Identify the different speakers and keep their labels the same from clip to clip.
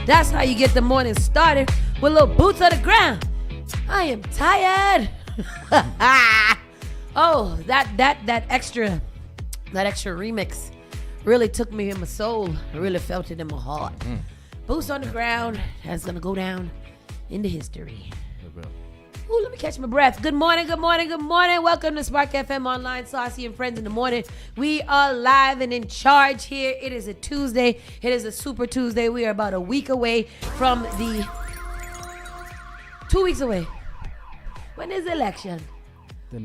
Speaker 1: That's how you get the morning started with little boots on the ground. I am tired. Oh, that extra remix really took me in my soul. I really felt it in my heart. Boots on the ground. That's gonna go down into history. Ooh, let me catch my breath. Good morning, good morning, good morning. Welcome to Spark FM Online, Saucy and Friends in the Morning. We are live and in charge here. It is a Tuesday. It is a Super Tuesday. We are about a week away from the... 2 weeks away. When is the election?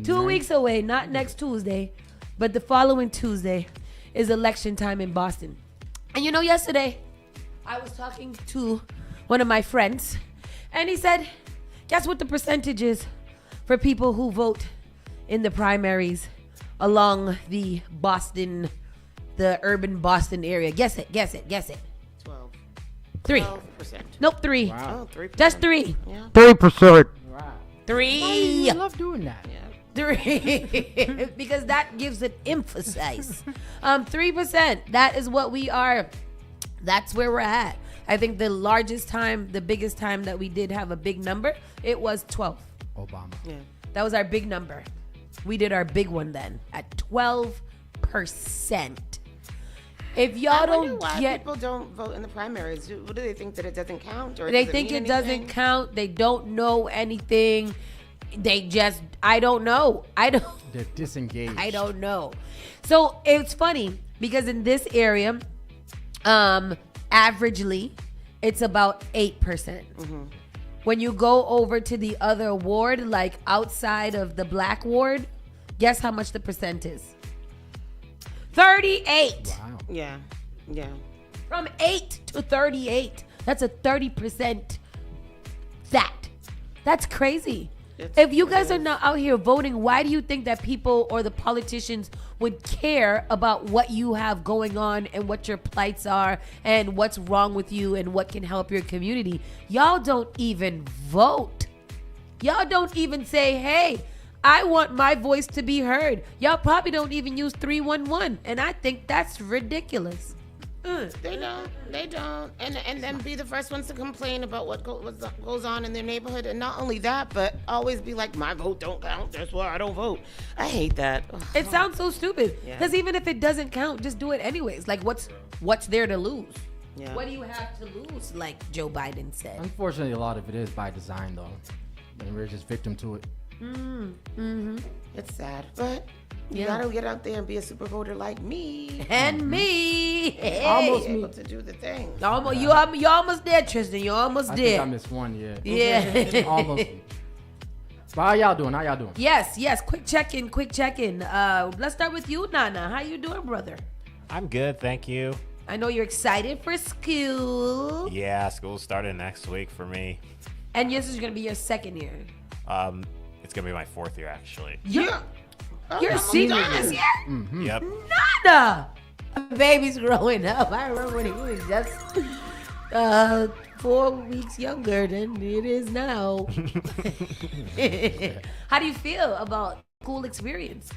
Speaker 1: 2 weeks away, not next Tuesday, but the following Tuesday is election time in Boston. And you know, yesterday, I was talking to one of my friends, and he said... Guess what the percentage is for people who vote in the primaries along the urban Boston area? Guess it.
Speaker 2: 12.
Speaker 1: 3.
Speaker 2: 12%.
Speaker 1: Nope, 3.
Speaker 2: Wow. Oh, 3%.
Speaker 1: Just 3.
Speaker 2: Yeah.
Speaker 3: 3%.
Speaker 2: Wow.
Speaker 1: 3.
Speaker 3: I love doing that.
Speaker 2: Yeah.
Speaker 1: 3. Because that gives it emphasis. 3%. That is what we are. That's where we're at. I think the biggest time that we did have a big number, it was 12.
Speaker 3: Obama.
Speaker 2: Yeah.
Speaker 1: That was our big number. We did our big one then at 12%. If y'all
Speaker 2: wonder why people don't vote in the primaries. What do they think, that it doesn't count? Or
Speaker 1: they think it doesn't count. They don't know anything. I don't know.
Speaker 3: They're disengaged.
Speaker 1: I don't know. So it's funny because in this area, averagely, it's about 8%. Mm-hmm. When you go over to the other ward, like outside of the black ward, guess how much the percent is? 38.
Speaker 3: Wow.
Speaker 2: Yeah.
Speaker 1: From 8 to 38. That's a 30% fat. That's crazy. If you guys are not out here voting, why do you think that people or the politicians would care about what you have going on and what your plights are and what's wrong with you and what can help your community? Y'all don't even vote. Y'all don't even say, hey, I want my voice to be heard. Y'all probably don't even use 311, and I think that's ridiculous.
Speaker 2: They don't. And then be the first ones to complain about what goes on in their neighborhood. And not only that, but always be like, my vote don't count. That's why I don't vote. I hate that.
Speaker 1: It sounds so stupid.
Speaker 2: Yeah.
Speaker 1: Because even if it doesn't count, just do it anyways. Like, what's there to lose?
Speaker 2: Yeah.
Speaker 1: What do you have to lose, like Joe Biden said?
Speaker 3: Unfortunately, a lot of it is by design, though. And we're just victim to it.
Speaker 1: Mm-hmm.
Speaker 2: It's sad, but you gotta get out there and be a super voter like me.
Speaker 1: And me. Hey.
Speaker 3: Almost
Speaker 2: Be
Speaker 3: me.
Speaker 2: able to do the thing.
Speaker 1: You almost there, Tristan. You almost
Speaker 3: I
Speaker 1: there.
Speaker 3: think I missed one, yeah.
Speaker 1: Yeah.
Speaker 3: Almost. But how y'all doing?
Speaker 1: Yes. Quick check-in. Let's start with you, Nana. How you doing, brother?
Speaker 4: I'm good, thank you.
Speaker 1: I know you're excited for school.
Speaker 4: Yeah, school started next week for me.
Speaker 1: And this is going to be your second year.
Speaker 4: It's gonna be my 4th year actually.
Speaker 1: You're a senior this year?
Speaker 3: Mm-hmm.
Speaker 4: Yep.
Speaker 1: Nana! Baby's growing up. I remember when he was just 4 weeks younger than it is now. How do you feel about school experience?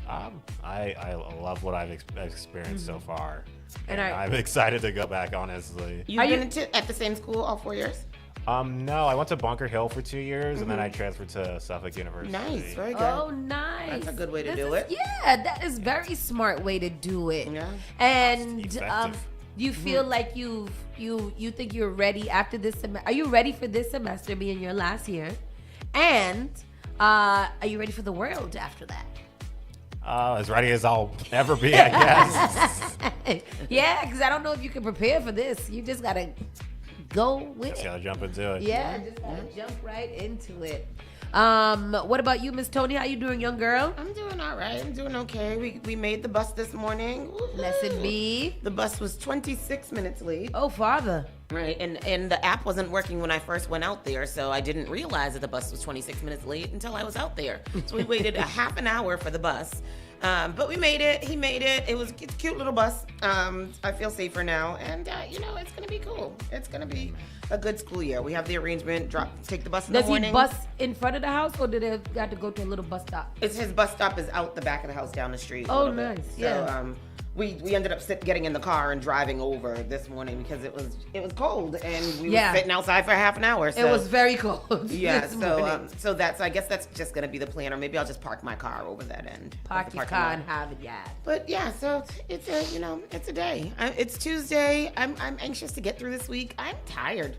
Speaker 4: I love what I've experienced so far,
Speaker 1: And
Speaker 4: I'm excited to go back. Honestly,
Speaker 2: You've been at the same school all 4 years?
Speaker 4: No, I went to Bunker Hill for 2 years, and then I transferred to Suffolk University.
Speaker 2: Nice, very good.
Speaker 1: Oh, nice.
Speaker 2: That's a good way to do it.
Speaker 1: Yeah, that is very smart way to do it.
Speaker 2: Yeah.
Speaker 1: And
Speaker 4: Effective.
Speaker 1: you feel like you think you're ready after this semester? Are you ready for this semester being your last year? And are you ready for the world after that?
Speaker 4: As ready as I'll ever be, I guess.
Speaker 1: Yeah, because I don't know if you can prepare for this. You just gotta go with
Speaker 4: Just
Speaker 1: it.
Speaker 4: gotta jump into it.
Speaker 1: Yeah, just gotta jump right into it. What about you, Miss Tony? How you doing, young girl?
Speaker 2: I'm doing all right. I'm doing okay. We made the bus this morning. Woo-hoo.
Speaker 1: Blessed be.
Speaker 2: The bus was 26 minutes late.
Speaker 1: Oh, Father.
Speaker 2: Right, and the app wasn't working when I first went out there, so I didn't realize that the bus was 26 minutes late until I was out there. So we waited a half an hour for the bus. But we made it. He made it. It's a cute little bus. I feel safer now, and it's gonna be cool. It's gonna be a good school year. We have the arrangement. Take the bus in the morning.
Speaker 1: Does he bus in front of the house, or did it got to go to a little bus stop?
Speaker 2: His bus stop is out the back of the house down the street. a
Speaker 1: Oh,
Speaker 2: little bit.
Speaker 1: nice.
Speaker 2: So,
Speaker 1: Yeah.
Speaker 2: we ended up getting in the car and driving over this morning because it was cold and we
Speaker 1: Yeah.
Speaker 2: were sitting outside for half an hour. So.
Speaker 1: It was very cold.
Speaker 2: Yeah,
Speaker 1: this
Speaker 2: so
Speaker 1: morning.
Speaker 2: so I guess that's just gonna be the plan, or maybe I'll just park my car over that end. of
Speaker 1: Park
Speaker 2: the
Speaker 1: your
Speaker 2: parking
Speaker 1: car
Speaker 2: lot.
Speaker 1: and have it, yeah.
Speaker 2: But yeah, so it's a day. It's Tuesday. I'm anxious to get through this week. I'm tired.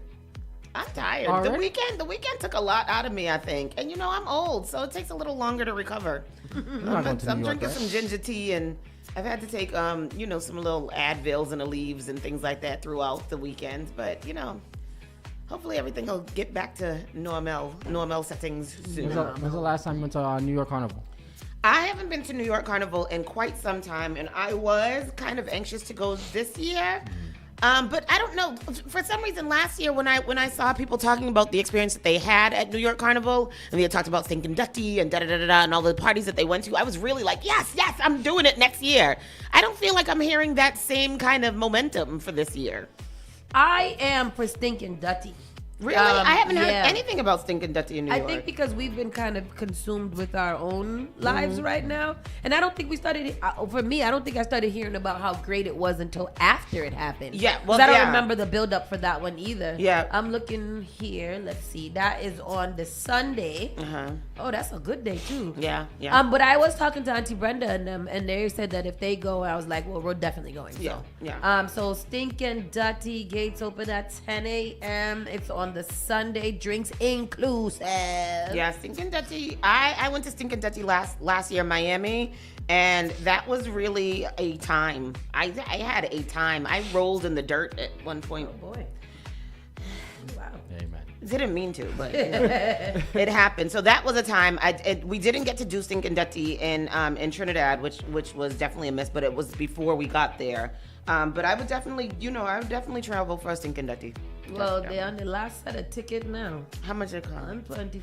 Speaker 3: All
Speaker 2: The
Speaker 3: right.
Speaker 2: weekend took a lot out of me, I think, and I'm old, so it takes a little longer to recover.
Speaker 3: not going to New
Speaker 2: I'm
Speaker 3: York,
Speaker 2: drinking
Speaker 3: right?
Speaker 2: some ginger tea, and I've had to take some little Advils and Aleve and things like that throughout the weekend. But hopefully everything will get back to normal settings soon.
Speaker 3: When's the last time you went to New York Carnival?
Speaker 2: I haven't been to New York Carnival in quite some time, and I was kind of anxious to go this year. But I don't know. For some reason, last year when I saw people talking about the experience that they had at New York Carnival, and they had talked about Stinkin' Dutty and da-da-da-da-da and all the parties that they went to, I was really like, yes, I'm doing it next year. I don't feel like I'm hearing that same kind of momentum for this year.
Speaker 1: I am for Stinkin' Dutty.
Speaker 2: Really? I haven't heard
Speaker 1: yeah.
Speaker 2: anything about Stinkin' Dutty in New York.
Speaker 1: I think because we've been kind of consumed with our own lives right now. And I don't think we started, for me, I don't think I started hearing about how great it was until after it happened.
Speaker 2: Yeah, well,
Speaker 1: 'Cause I don't
Speaker 2: yeah.
Speaker 1: remember the build up for that one either.
Speaker 2: Yeah.
Speaker 1: I'm looking here. Let's see. That is on the Sunday.
Speaker 2: Uh-huh.
Speaker 1: Oh, that's a good day too.
Speaker 2: Yeah, yeah.
Speaker 1: But I was talking to Auntie Brenda and them, and they said that if they go, I was like, well, we're definitely going. So.
Speaker 2: Yeah.
Speaker 1: So Stinkin' Dutty gates open at 10 a.m. It's on the Sunday, drinks inclusive.
Speaker 2: Yeah, Stinkin' Dutty. I went to Stinkin' Dutty last year in Miami, and that was really a time. I had a time. I rolled in the dirt at one point.
Speaker 1: Oh boy. Wow.
Speaker 3: Amen.
Speaker 2: Didn't mean to, but it happened. So that was a time. We didn't get to do Stinkin' Dutty in Trinidad, which was definitely a miss. But it was before we got there. But I would definitely, travel for a Stinkin' Dutty.
Speaker 1: Well, they're on the last set of ticket now.
Speaker 2: How much it cost?
Speaker 1: $125.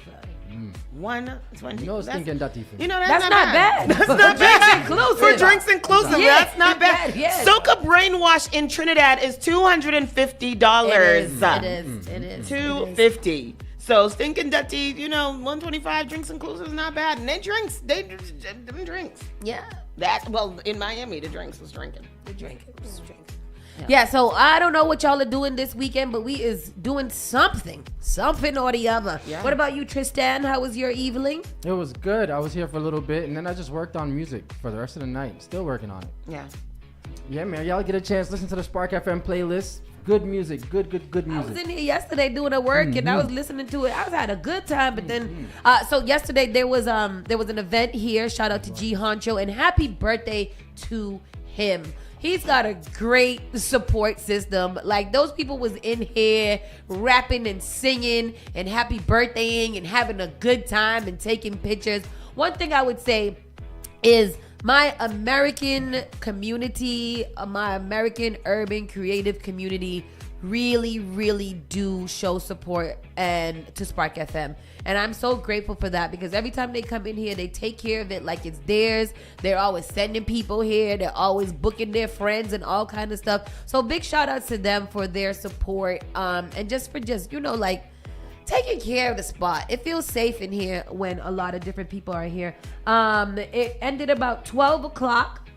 Speaker 2: 120.
Speaker 3: No Stinkin' Dutty for
Speaker 2: You
Speaker 3: me.
Speaker 2: know
Speaker 1: That's not bad.
Speaker 2: That's not bad.
Speaker 1: inclusive.
Speaker 2: For drinks inclusive,
Speaker 1: Yeah.
Speaker 2: that's not bad.
Speaker 1: Yes.
Speaker 2: Soak Up Brainwash in Trinidad is $250.
Speaker 1: It is.
Speaker 2: $250. So Stinkin' Dutty, $125 drinks inclusive is not bad. And them drinks.
Speaker 1: Yeah.
Speaker 2: In Miami, the drinks was drinking.
Speaker 1: The drink. Yeah, so I don't know what y'all are doing this weekend, but we is doing something or the other.
Speaker 2: Yeah.
Speaker 1: What about you, Tristan? How was your evening?
Speaker 3: It was good. I was here for a little bit, and then I just worked on music for the rest of the night. Still working on it.
Speaker 2: Yeah.
Speaker 3: Yeah, man. Y'all get a chance. Listen to the Spark FM playlist. Good music. Good
Speaker 1: I
Speaker 3: music.
Speaker 1: was in here yesterday doing a work and I was listening to it. I was had a good time, but then so yesterday there was an event here. Shout out to G Honcho and happy birthday to him. He's got a great support system. Like those people was in here rapping and singing and happy birthdaying and having a good time and taking pictures. One thing I would say is my American community, my American urban creative community really, really do show support and to Spark FM. And I'm so grateful for that because every time they come in here, they take care of it like it's theirs. They're always sending people here. They're always booking their friends and all kind of stuff. So big shout out to them for their support and just for taking care of the spot. It feels safe in here when a lot of different people are here. It ended about 12 o'clock.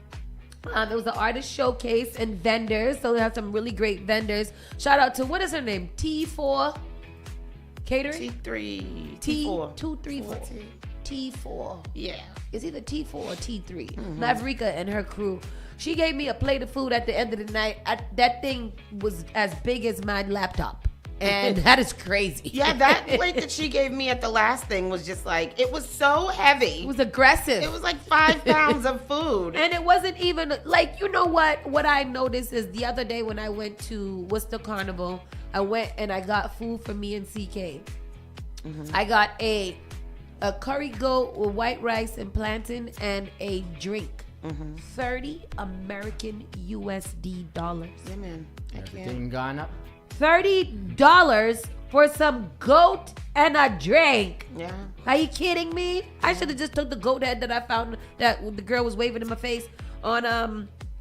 Speaker 1: It was an artist showcase and vendors. So they have some really great vendors. Shout out to, what is her name? T4 Catering?
Speaker 2: T3.
Speaker 1: T4.
Speaker 2: T4.
Speaker 1: T4.
Speaker 2: Yeah.
Speaker 1: It's either T4 or T3. Mavrika and her crew. She gave me a plate of food at the end of the night. That thing was as big as my laptop. And that is crazy.
Speaker 2: Yeah, that plate that she gave me at the last thing was just like, it was so heavy.
Speaker 1: It was aggressive.
Speaker 2: It was like 5 pounds of food.
Speaker 1: And it wasn't even, like, you know what? What I noticed is the other day when I went to Worcester Carnival, I went and I got food for me and CK. I got a curry goat with white rice and plantain and a drink. 30 American USD dollars.
Speaker 2: Yeah, man. I can't.
Speaker 3: Everything gone up.
Speaker 1: $30 for some goat and a drink.
Speaker 2: Yeah.
Speaker 1: Are you kidding me? I should have just took the goat head that I found that the girl was waving in my face on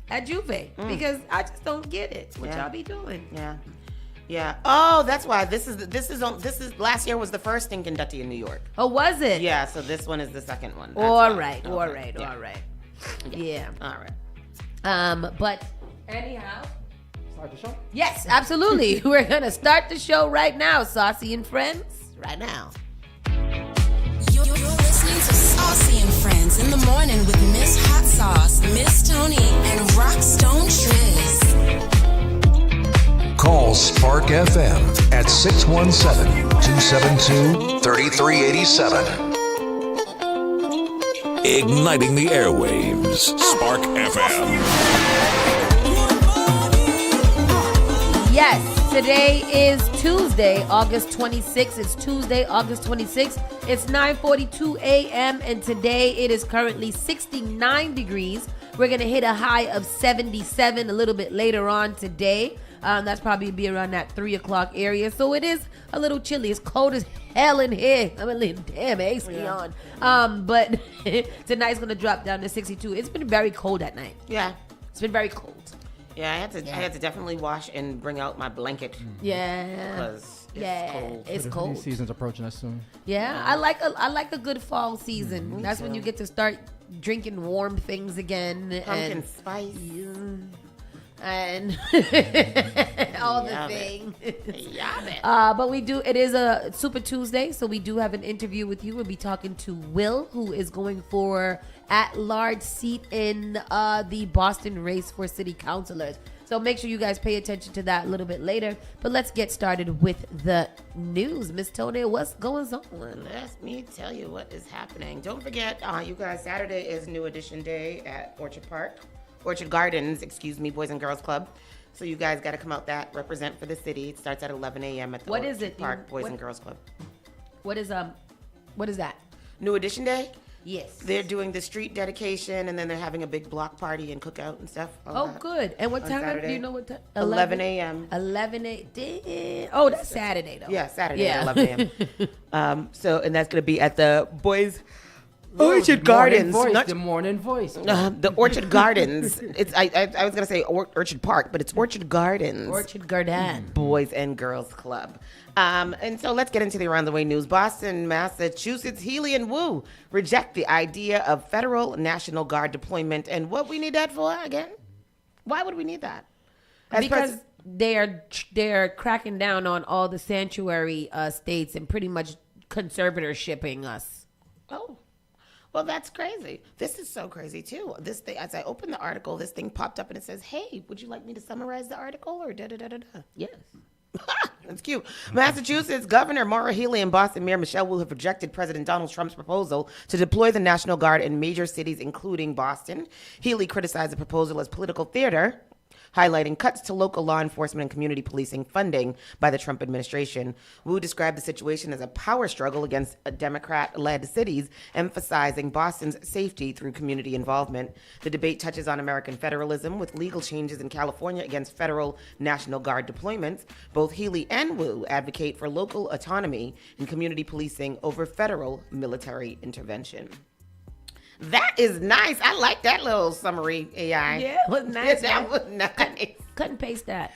Speaker 1: at Juve because I just don't get it. What y'all be doing?
Speaker 2: Yeah. Yeah. Oh, that's why this is last year was the first Stinkin' Dutty in New York.
Speaker 1: Oh, was it?
Speaker 2: Yeah, so this one is the second one. That's
Speaker 1: All
Speaker 2: why.
Speaker 1: right.
Speaker 2: Okay. Yeah.
Speaker 1: Yeah.
Speaker 2: All right.
Speaker 1: But anyhow,
Speaker 3: Start the show.
Speaker 1: yes, absolutely. We're going to start the show right now, Saucy and Friends, right now.
Speaker 5: You're listening to Saucy and Friends in the morning with Miss Hot Sauce, Miss Tony, and Rockstone Tues.
Speaker 6: Call Spark FM at 617-272-3387. Igniting the airwaves. Spark FM.
Speaker 1: Yes, today is Tuesday, August 26th. It's Tuesday, August 26th. It's 9:42 a.m. and today it is currently 69 degrees. We're going to hit a high of 77 a little bit later on today. That's probably be around that 3 o'clock area. So it is a little chilly. It's cold as hell in here. I'm a little damn AC on. But tonight's going to drop down to 62. It's been very cold at night.
Speaker 2: Yeah.
Speaker 1: It's been very cold.
Speaker 2: Yeah, I had to definitely wash and bring out my blanket
Speaker 1: Yeah.
Speaker 2: because it's cold.
Speaker 1: It's
Speaker 3: The
Speaker 1: cold.
Speaker 3: season's approaching us soon.
Speaker 1: Yeah, I like a good fall season. That's when you get to start drinking warm things again.
Speaker 2: Pumpkin spice.
Speaker 1: And all the
Speaker 2: Love it.
Speaker 1: things.
Speaker 2: Love it.
Speaker 1: But we do, it is a Super Tuesday, so we do have an interview with you. We'll be talking to Will, who is going for at-large seat in the Boston race for city councilors. So make sure you guys pay attention to that a little bit later. But let's get started with the news. Miss Tony, what's going on?
Speaker 2: Let me tell you what is happening. Don't forget, you guys, Saturday is New Edition Day at Orchard Gardens, Boys and Girls Club. So you guys got to come out that, represent for the city. It starts at 11 a.m. at the
Speaker 1: What
Speaker 2: Orchard
Speaker 1: is it?
Speaker 2: Park Boys and Girls Club.
Speaker 1: What is that?
Speaker 2: New Edition Day?
Speaker 1: Yes.
Speaker 2: They're doing the street dedication, and then they're having a big block party and cookout and stuff.
Speaker 1: Oh,
Speaker 2: that.
Speaker 1: good. And what
Speaker 2: On
Speaker 1: time? Do
Speaker 2: Saturday.
Speaker 1: you know what time?
Speaker 2: 11 a.m.
Speaker 1: 11 a.m. Oh, that's Saturday, though.
Speaker 2: Yeah, Saturday
Speaker 1: Yeah.
Speaker 2: at 11 a.m. And that's going to be at the Boys Orchard
Speaker 3: The morning
Speaker 2: Gardens.
Speaker 3: voice,
Speaker 2: Not-
Speaker 3: the morning voice.
Speaker 2: the Orchard Gardens. It's I was gonna say Orchard Park, but it's Orchard Gardens.
Speaker 1: Orchard Garden.
Speaker 2: Boys and Girls Club. And so let's get into the around the way news. Boston, Massachusetts, Healy and Wu reject the idea of federal National Guard deployment. And what we need that for again? Why would we need that? As
Speaker 1: Because
Speaker 2: pres-
Speaker 1: they're cracking down on all the sanctuary states and pretty much conservatorshipping us.
Speaker 2: Oh. Well, that's crazy. This is so crazy too. This thing, as I opened the article, this thing popped up and it says, "Hey, would you like me to summarize the article or da da da da da?"
Speaker 1: Yes.
Speaker 2: That's cute. Massachusetts Governor Maura Healey and Boston Mayor Michelle Wu have rejected President Donald Trump's proposal to deploy the National Guard in major cities, including Boston. Healey criticized the proposal as political theater, highlighting cuts to local law enforcement and community policing funding by the Trump administration. Wu described the situation as a power struggle against Democrat-led cities, emphasizing Boston's safety through community involvement. The debate touches on American federalism, with legal changes in California against federal National Guard deployments. Both Healey and Wu advocate for local autonomy and community policing over federal military intervention. That is nice. I like that little summary AI.
Speaker 1: Yeah, it was nice.
Speaker 2: That was nice.
Speaker 1: Cut and paste that.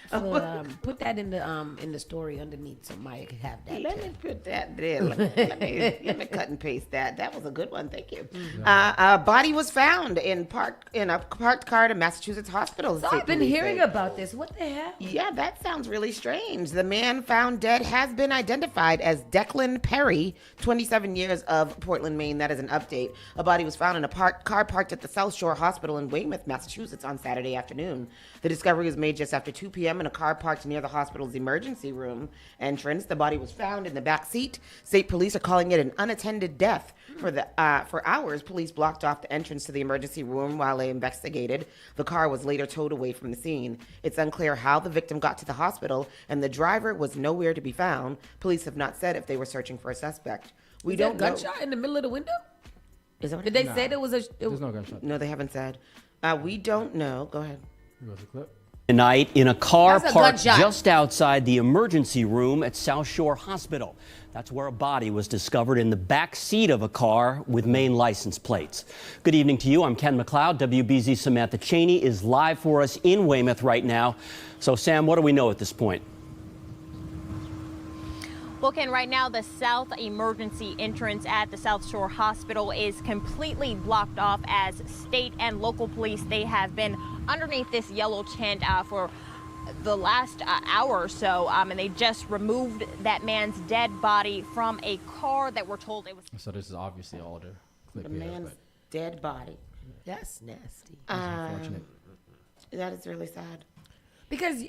Speaker 1: Put that in the story underneath so Maya could have that.
Speaker 2: Let me put that there. Let me cut and paste that. That was a good one. Thank you. A body was found in a parked car at a Massachusetts hospital.
Speaker 1: So
Speaker 2: state
Speaker 1: I've been
Speaker 2: police
Speaker 1: hearing
Speaker 2: say.
Speaker 1: about this. What the hell?
Speaker 2: Yeah, that sounds really strange. The man found dead has been identified as Declan Perry, 27 years of Portland, Maine. That is an update. A body was found in a car parked at the South Shore Hospital in Weymouth, Massachusetts on Saturday afternoon. The discovery was made just after 2 p.m. in a car parked near the hospital's emergency room entrance. The body was found in the back seat. State police are calling it an unattended death. For hours, police blocked off the entrance to the emergency room while they investigated. The car was later towed away from the scene. It's unclear how the victim got to the hospital, and the driver was nowhere to be found. Police have not said if they were searching for a suspect. We don't know.
Speaker 1: Gunshot in the middle of the window?
Speaker 2: Is that what
Speaker 1: Did they say there was a?
Speaker 3: There's no gunshot.
Speaker 2: No, they haven't said. We don't know. Go ahead.
Speaker 3: Here goes the clip.
Speaker 7: Tonight in a car
Speaker 1: That's a
Speaker 7: parked
Speaker 1: gunshot.
Speaker 7: just outside the emergency room at South Shore Hospital. That's where a body was discovered in the back seat of a car with Maine license plates. Good evening to you. I'm Ken McLeod. WBZ's Samantha Cheney is live for us in Weymouth right now. So, Sam, what do we know at this point?
Speaker 8: Bookend, right now, the south emergency entrance at the South Shore Hospital is completely blocked off as state and local police, they have been underneath this yellow tent for the last hour or so, and they just removed that man's dead body from a car that we're told it was.
Speaker 3: So this is obviously all
Speaker 2: The man's dead body.
Speaker 1: That's nasty.
Speaker 3: unfortunate.
Speaker 2: That is really sad.
Speaker 1: Because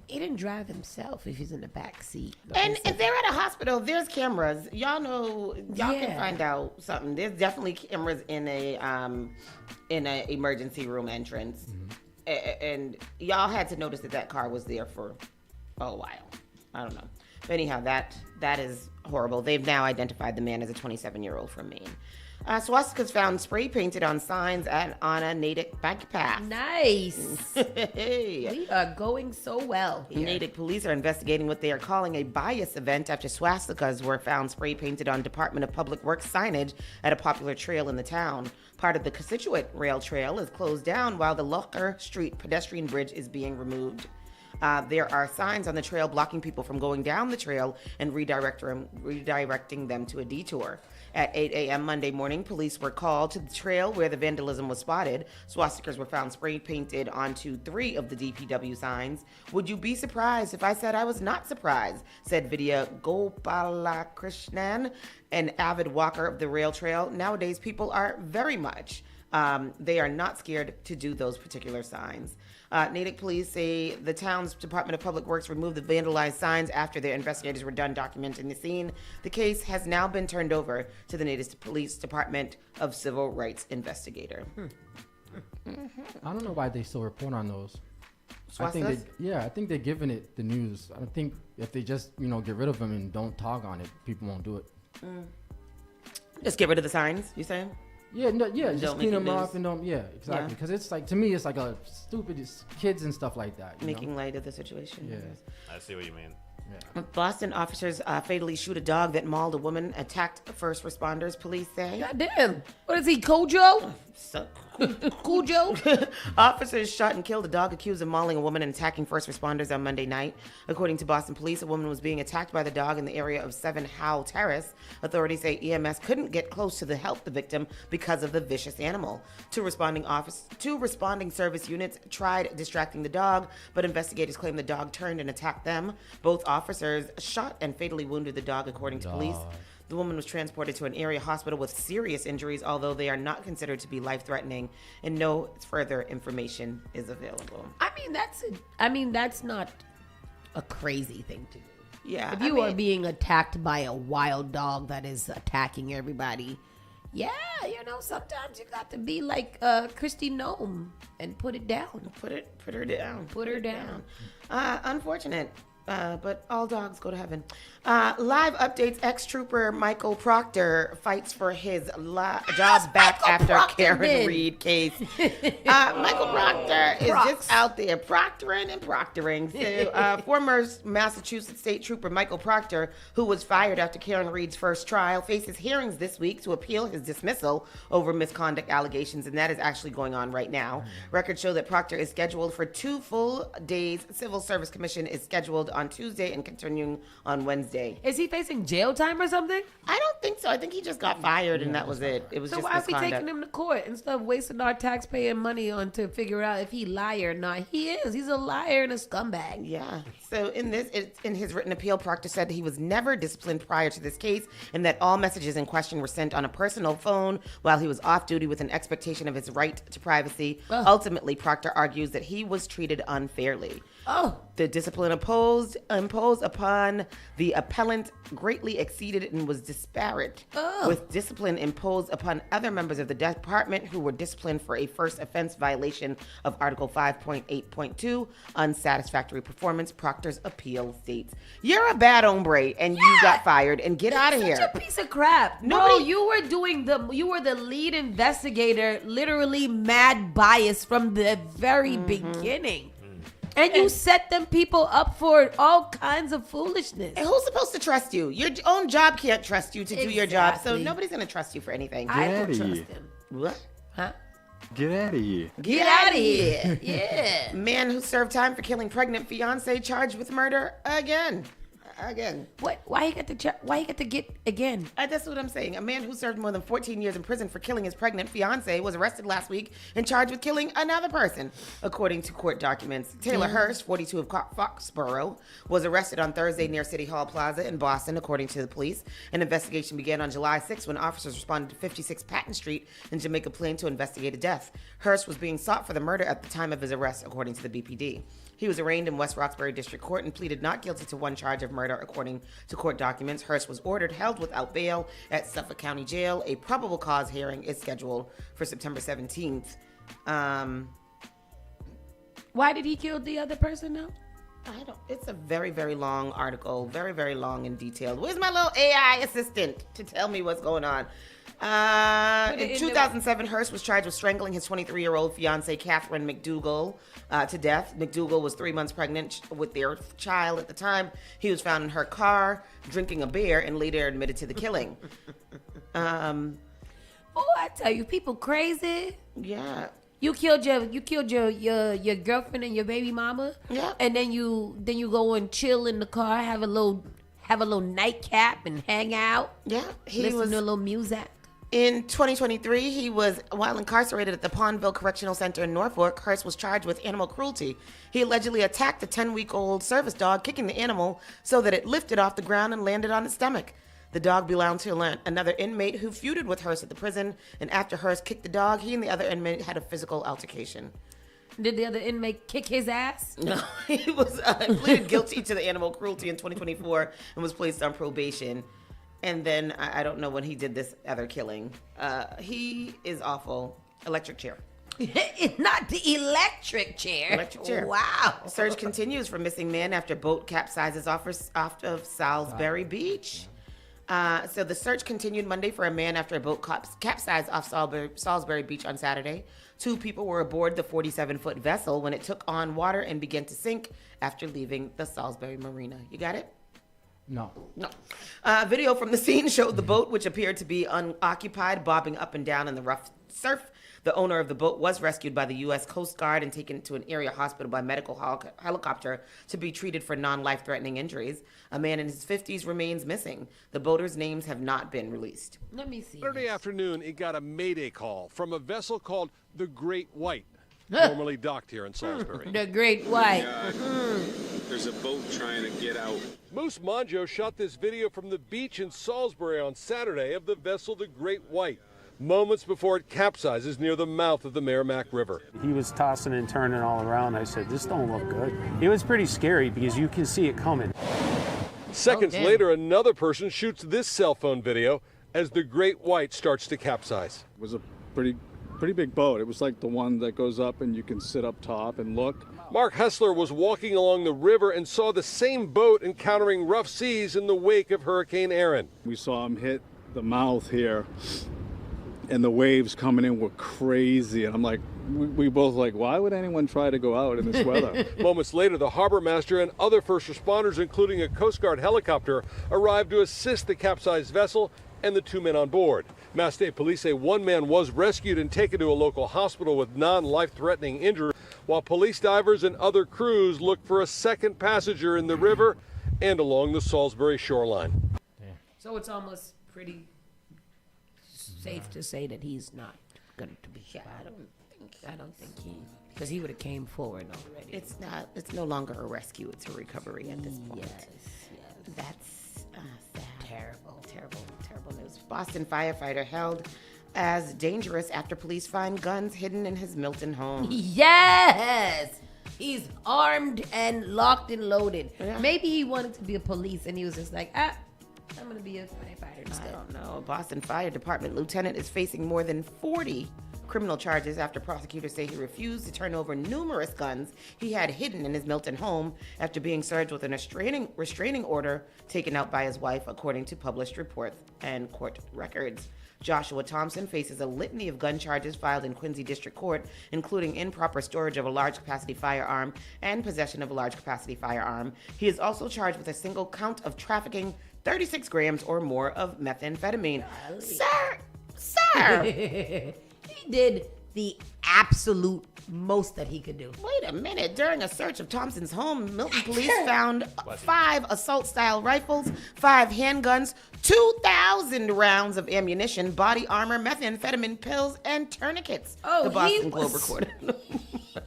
Speaker 1: he didn't drive himself if he's in the back seat.
Speaker 2: And if they're at a hospital, there's cameras. Y'all know, y'all can
Speaker 1: Yeah.
Speaker 2: find out something. There's definitely cameras in a emergency room entrance, and y'all had to notice that car was there for a while. I don't know. But anyhow, that is horrible. They've now identified the man as a 27-year-old from Maine. Swastikas found spray painted on signs on a Natick bike path.
Speaker 1: Nice.
Speaker 2: Hey.
Speaker 1: We are going so well here.
Speaker 2: Natick police are investigating what they are calling a bias event after swastikas were found spray painted on Department of Public Works signage at a popular trail in the town. Part of the Constituent Rail Trail is closed down while the Locker Street pedestrian bridge is being removed. There are signs on the trail blocking people from going down the trail and redirecting them to a detour. At 8 a.m. Monday morning, police were called to the trail where the vandalism was spotted. Swastikas were found spray painted onto 3 of the DPW signs. Would you be surprised if I said I was not surprised? Said Vidya Gopalakrishnan, an avid walker of the rail trail. Nowadays, people are very much. They are not scared to do those particular signs. Natick police say the town's Department of Public Works removed the vandalized signs after their investigators were done documenting the scene. The case has now been turned over to the Natick Police Department of Civil Rights Investigator.
Speaker 3: I don't know why they still report on those. I
Speaker 2: Swastikas?
Speaker 3: think they're giving it the news. I don't think if they just get rid of them and don't talk on it, people won't do it.
Speaker 2: Just get rid of the signs, you saying?
Speaker 3: Yeah, no, yeah,
Speaker 2: Don't
Speaker 3: just
Speaker 2: make
Speaker 3: clean
Speaker 2: it
Speaker 3: them
Speaker 2: news.
Speaker 3: up and don't. Yeah, exactly.
Speaker 2: Yeah.
Speaker 3: Because it's like, to me, it's like a stupid kids and stuff like that. You
Speaker 2: Making
Speaker 3: know?
Speaker 2: light of the situation.
Speaker 3: Yeah.
Speaker 4: I see what you mean.
Speaker 2: Boston officers fatally shoot a dog that mauled a woman, attacked first responders, police say.
Speaker 1: Goddamn. What is he, Kojo?
Speaker 2: So,
Speaker 1: Cujo?
Speaker 2: officers shot and killed a dog accused of mauling a woman and attacking first responders on Monday night. According to Boston police, a woman was being attacked by the dog in the area of 7 Howe Terrace. Authorities say EMS couldn't get close to help the victim because of the vicious animal. Two responding service units tried distracting the dog, but investigators claim the dog turned and attacked them. Both officers shot and fatally wounded the dog, according to police. The woman was transported to an area hospital with serious injuries, although they are not considered to be life-threatening, and no further information is available.
Speaker 1: I mean, that's not a crazy thing to do.
Speaker 2: Yeah,
Speaker 1: If you are being attacked by a wild dog that is attacking everybody, yeah, sometimes you got to be like Christy Nome and put it down.
Speaker 2: put her down.
Speaker 1: Put her down.
Speaker 2: Unfortunate. But all dogs go to heaven. Live updates. Ex-trooper Michael Proctor fights for his job back after Karen Reed case. Michael Proctor is just out there proctoring and proctoring. So, former Massachusetts State Trooper Michael Proctor, who was fired after Karen Reed's first trial, faces hearings this week to appeal his dismissal over misconduct allegations, and that is actually going on right now. Records show that Proctor is scheduled for 2 full days. Civil Service Commission is scheduled on Tuesday and continuing on Wednesday.
Speaker 1: Is he facing jail time or something?
Speaker 2: I don't think so. I think he just got fired and that was it. It was
Speaker 1: So
Speaker 2: just
Speaker 1: why is he
Speaker 2: misconduct.
Speaker 1: taking him to court instead of wasting our taxpayer money on to figure out if he liar or not? He is. He's a liar and a scumbag.
Speaker 2: Yeah. So in his written appeal, Proctor said he was never disciplined prior to this case and that all messages in question were sent on a personal phone while he was off duty with an expectation of his right to privacy. Ultimately, Proctor argues that he was treated unfairly. The discipline imposed upon the appellant greatly exceeded and was disparate with discipline imposed upon other members of the department who were disciplined for a first offense violation of Article 5.8.2, unsatisfactory performance. Proctor's appeal states, "You're a bad hombre and you got fired and get out of here."
Speaker 1: Such a piece of crap.
Speaker 2: Nobody-
Speaker 1: Bro, you were the lead investigator, literally mad bias from the very beginning. And you set them people up for all kinds of foolishness.
Speaker 2: And who's supposed to trust you? Your own job can't trust you to do your job, so
Speaker 1: Exactly.
Speaker 2: nobody's going to trust you for anything.
Speaker 1: I don't
Speaker 6: outta
Speaker 1: trust
Speaker 6: here.
Speaker 1: him.
Speaker 2: What?
Speaker 1: Huh?
Speaker 6: Get out of here.
Speaker 1: Get out of here. Yeah.
Speaker 2: Man who served time for killing pregnant fiance charged with murder again. again.
Speaker 1: What? Why you got to get again?
Speaker 2: That's what I'm saying. A man who served more than 14 years in prison for killing his pregnant fiance was arrested last week and charged with killing another person, according to court documents. Taylor Hurst, 42 of Foxborough, was arrested on Thursday near City Hall Plaza in Boston, according to the police. An investigation began on July 6 when officers responded to 56 Patton Street in Jamaica Plain to investigate a death. Hurst was being sought for the murder at the time of his arrest, according to the BPD. He was arraigned in West Roxbury District Court and pleaded not guilty to one charge of murder, according to court documents. Hurst was ordered held without bail at Suffolk County Jail. A probable cause hearing is scheduled for September 17th.
Speaker 1: Why did he kill the other person though?
Speaker 2: It's a very, very long article. Very, very long and detailed. Where's my little AI assistant to tell me what's going on? In 2007, Hurst was charged with strangling his 23-year-old fiancee, Catherine McDougal, to death. McDougal was 3 months pregnant with their child at the time. He was found in her car drinking a beer and later admitted to the killing.
Speaker 1: I tell you, people crazy.
Speaker 2: Yeah.
Speaker 1: You killed your girlfriend and your baby mama.
Speaker 2: Yeah.
Speaker 1: And then you go and chill in the car, have a little nightcap and hang out.
Speaker 2: Yeah.
Speaker 1: Listen to a little music.
Speaker 2: In 2023, while incarcerated at the Pondville Correctional Center in Norfolk, Hurst was charged with animal cruelty. He allegedly attacked the 10-week-old service dog, kicking the animal so that it lifted off the ground and landed on its stomach. The dog belonged to another inmate who feuded with Hurst at the prison, and after Hurst kicked the dog, he and the other inmate had a physical altercation.
Speaker 1: Did the other inmate kick his ass?
Speaker 2: No, he was pleaded guilty to the animal cruelty in 2024 and was placed on probation. And then I don't know when he did this other killing. He is awful. Electric chair.
Speaker 1: Not the electric chair.
Speaker 2: Electric chair.
Speaker 1: Wow.
Speaker 2: Search continues for missing man after boat capsizes off of Salisbury Beach. So the search continued Monday for a man after a boat capsized off Salisbury Beach on Saturday. 2 people were aboard the 47-foot vessel when it took on water and began to sink after leaving the Salisbury Marina. You got it?
Speaker 3: No.
Speaker 2: Video from the scene showed the boat, which appeared to be unoccupied, bobbing up and down in the rough surf. The owner of the boat was rescued by the U.S. Coast Guard and taken to an area hospital by medical helicopter to be treated for non-life-threatening injuries. A man in his 50s remains missing. The boaters' names have not been released.
Speaker 1: Let me see.
Speaker 9: Saturday afternoon, it got a mayday call from a vessel called the Great White, formerly docked here in Salisbury.
Speaker 1: The Great White.
Speaker 10: There's a boat trying to get out.
Speaker 9: Moose Monjo shot this video from the beach in Salisbury on Saturday of the vessel the Great White, moments before it capsizes near the mouth of the Merrimack River.
Speaker 11: He was tossing and turning all around. I said, this don't look good. It was pretty scary because you can see it coming.
Speaker 9: Seconds later, another person shoots this cell phone video as the Great White starts to capsize.
Speaker 12: It was a pretty big boat. It was like the one that goes up and you can sit up top and look.
Speaker 9: Mark Hessler was walking along the river and saw the same boat encountering rough seas in the wake of Hurricane Aaron.
Speaker 12: We saw him hit the mouth here and the waves coming in were crazy. And I'm like, we both like, why would anyone try to go out in this weather?
Speaker 9: Moments later, the harbor master and other first responders, including a Coast Guard helicopter, arrived to assist the capsized vessel and the 2 men on board. Mass State Police say 1 man was rescued and taken to a local hospital with non-life-threatening injuries, while police divers and other crews look for a second passenger in the river and along the Salisbury shoreline.
Speaker 1: So it's almost pretty safe to say that he's not going to be shot. I don't think because he would have came forward already.
Speaker 2: It's no longer a rescue, it's a recovery at this point.
Speaker 1: Yes.
Speaker 2: That's sad. Terrible news. Boston firefighter held as dangerous after police find guns hidden in his Milton home.
Speaker 1: Yes! He's armed and locked and loaded.
Speaker 2: Yeah.
Speaker 1: Maybe he wanted to be a police and he was just like, I'm going to be a firefighter instead.
Speaker 2: I don't know. Boston Fire Department lieutenant is facing more than 40 criminal charges after prosecutors say he refused to turn over numerous guns he had hidden in his Milton home after being served with an restraining order taken out by his wife, according to published reports and court records. Joshua Thompson faces a litany of gun charges filed in Quincy District Court, including improper storage of a large-capacity firearm and possession of a large-capacity firearm. He is also charged with a single count of trafficking 36 grams or more of methamphetamine. Sir!
Speaker 1: He did the absolute most that he could do.
Speaker 2: Wait a minute. During a search of Thompson's home, Milton police found 5 assault-style rifles, 5 handguns, 2,000 rounds of ammunition, body armor, methamphetamine pills, and tourniquets.
Speaker 1: Oh,
Speaker 2: the Boston Globe recorded.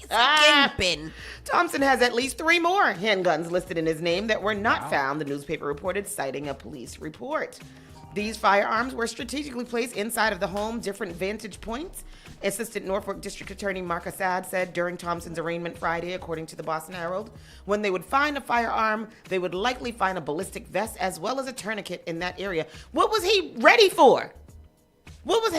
Speaker 1: Kingpin.
Speaker 2: Thompson has at least 3 more handguns listed in his name that were not found, the newspaper reported, citing a police report. These firearms were strategically placed inside of the home, different vantage points. Assistant Norfolk District Attorney Mark Assad said during Thompson's arraignment Friday, according to the Boston Herald, when they would find a firearm, they would likely find a ballistic vest as well as a tourniquet in that area. What was he ready for? What was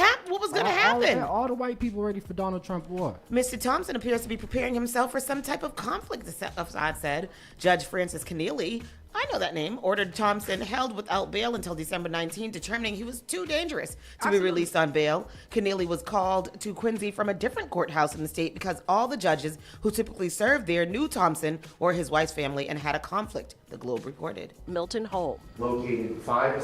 Speaker 2: going to happen?
Speaker 3: All the white people ready for Donald Trump war.
Speaker 2: Mr. Thompson appears to be preparing himself for some type of conflict, Assad said. Judge Francis Keneally, I know that name, ordered Thompson held without bail until December 19, determining he was too dangerous to be released on bail. Keneally was called to Quincy from a different courthouse in the state because all the judges who typically served there knew Thompson or his wife's family and had a conflict, the Globe reported.
Speaker 13: Milton Home
Speaker 14: located 5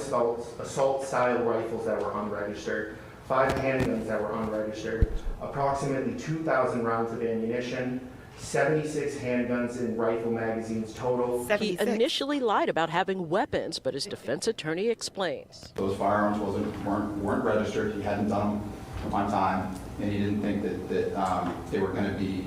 Speaker 14: assault-style rifles that were unregistered, 5 handguns that were unregistered, approximately 2,000 rounds of ammunition, 76 handguns and rifle magazines total.
Speaker 13: He initially lied about having weapons, but his defense attorney explains.
Speaker 15: Those firearms weren't registered. He hadn't done them on time, and he didn't think that they were going to be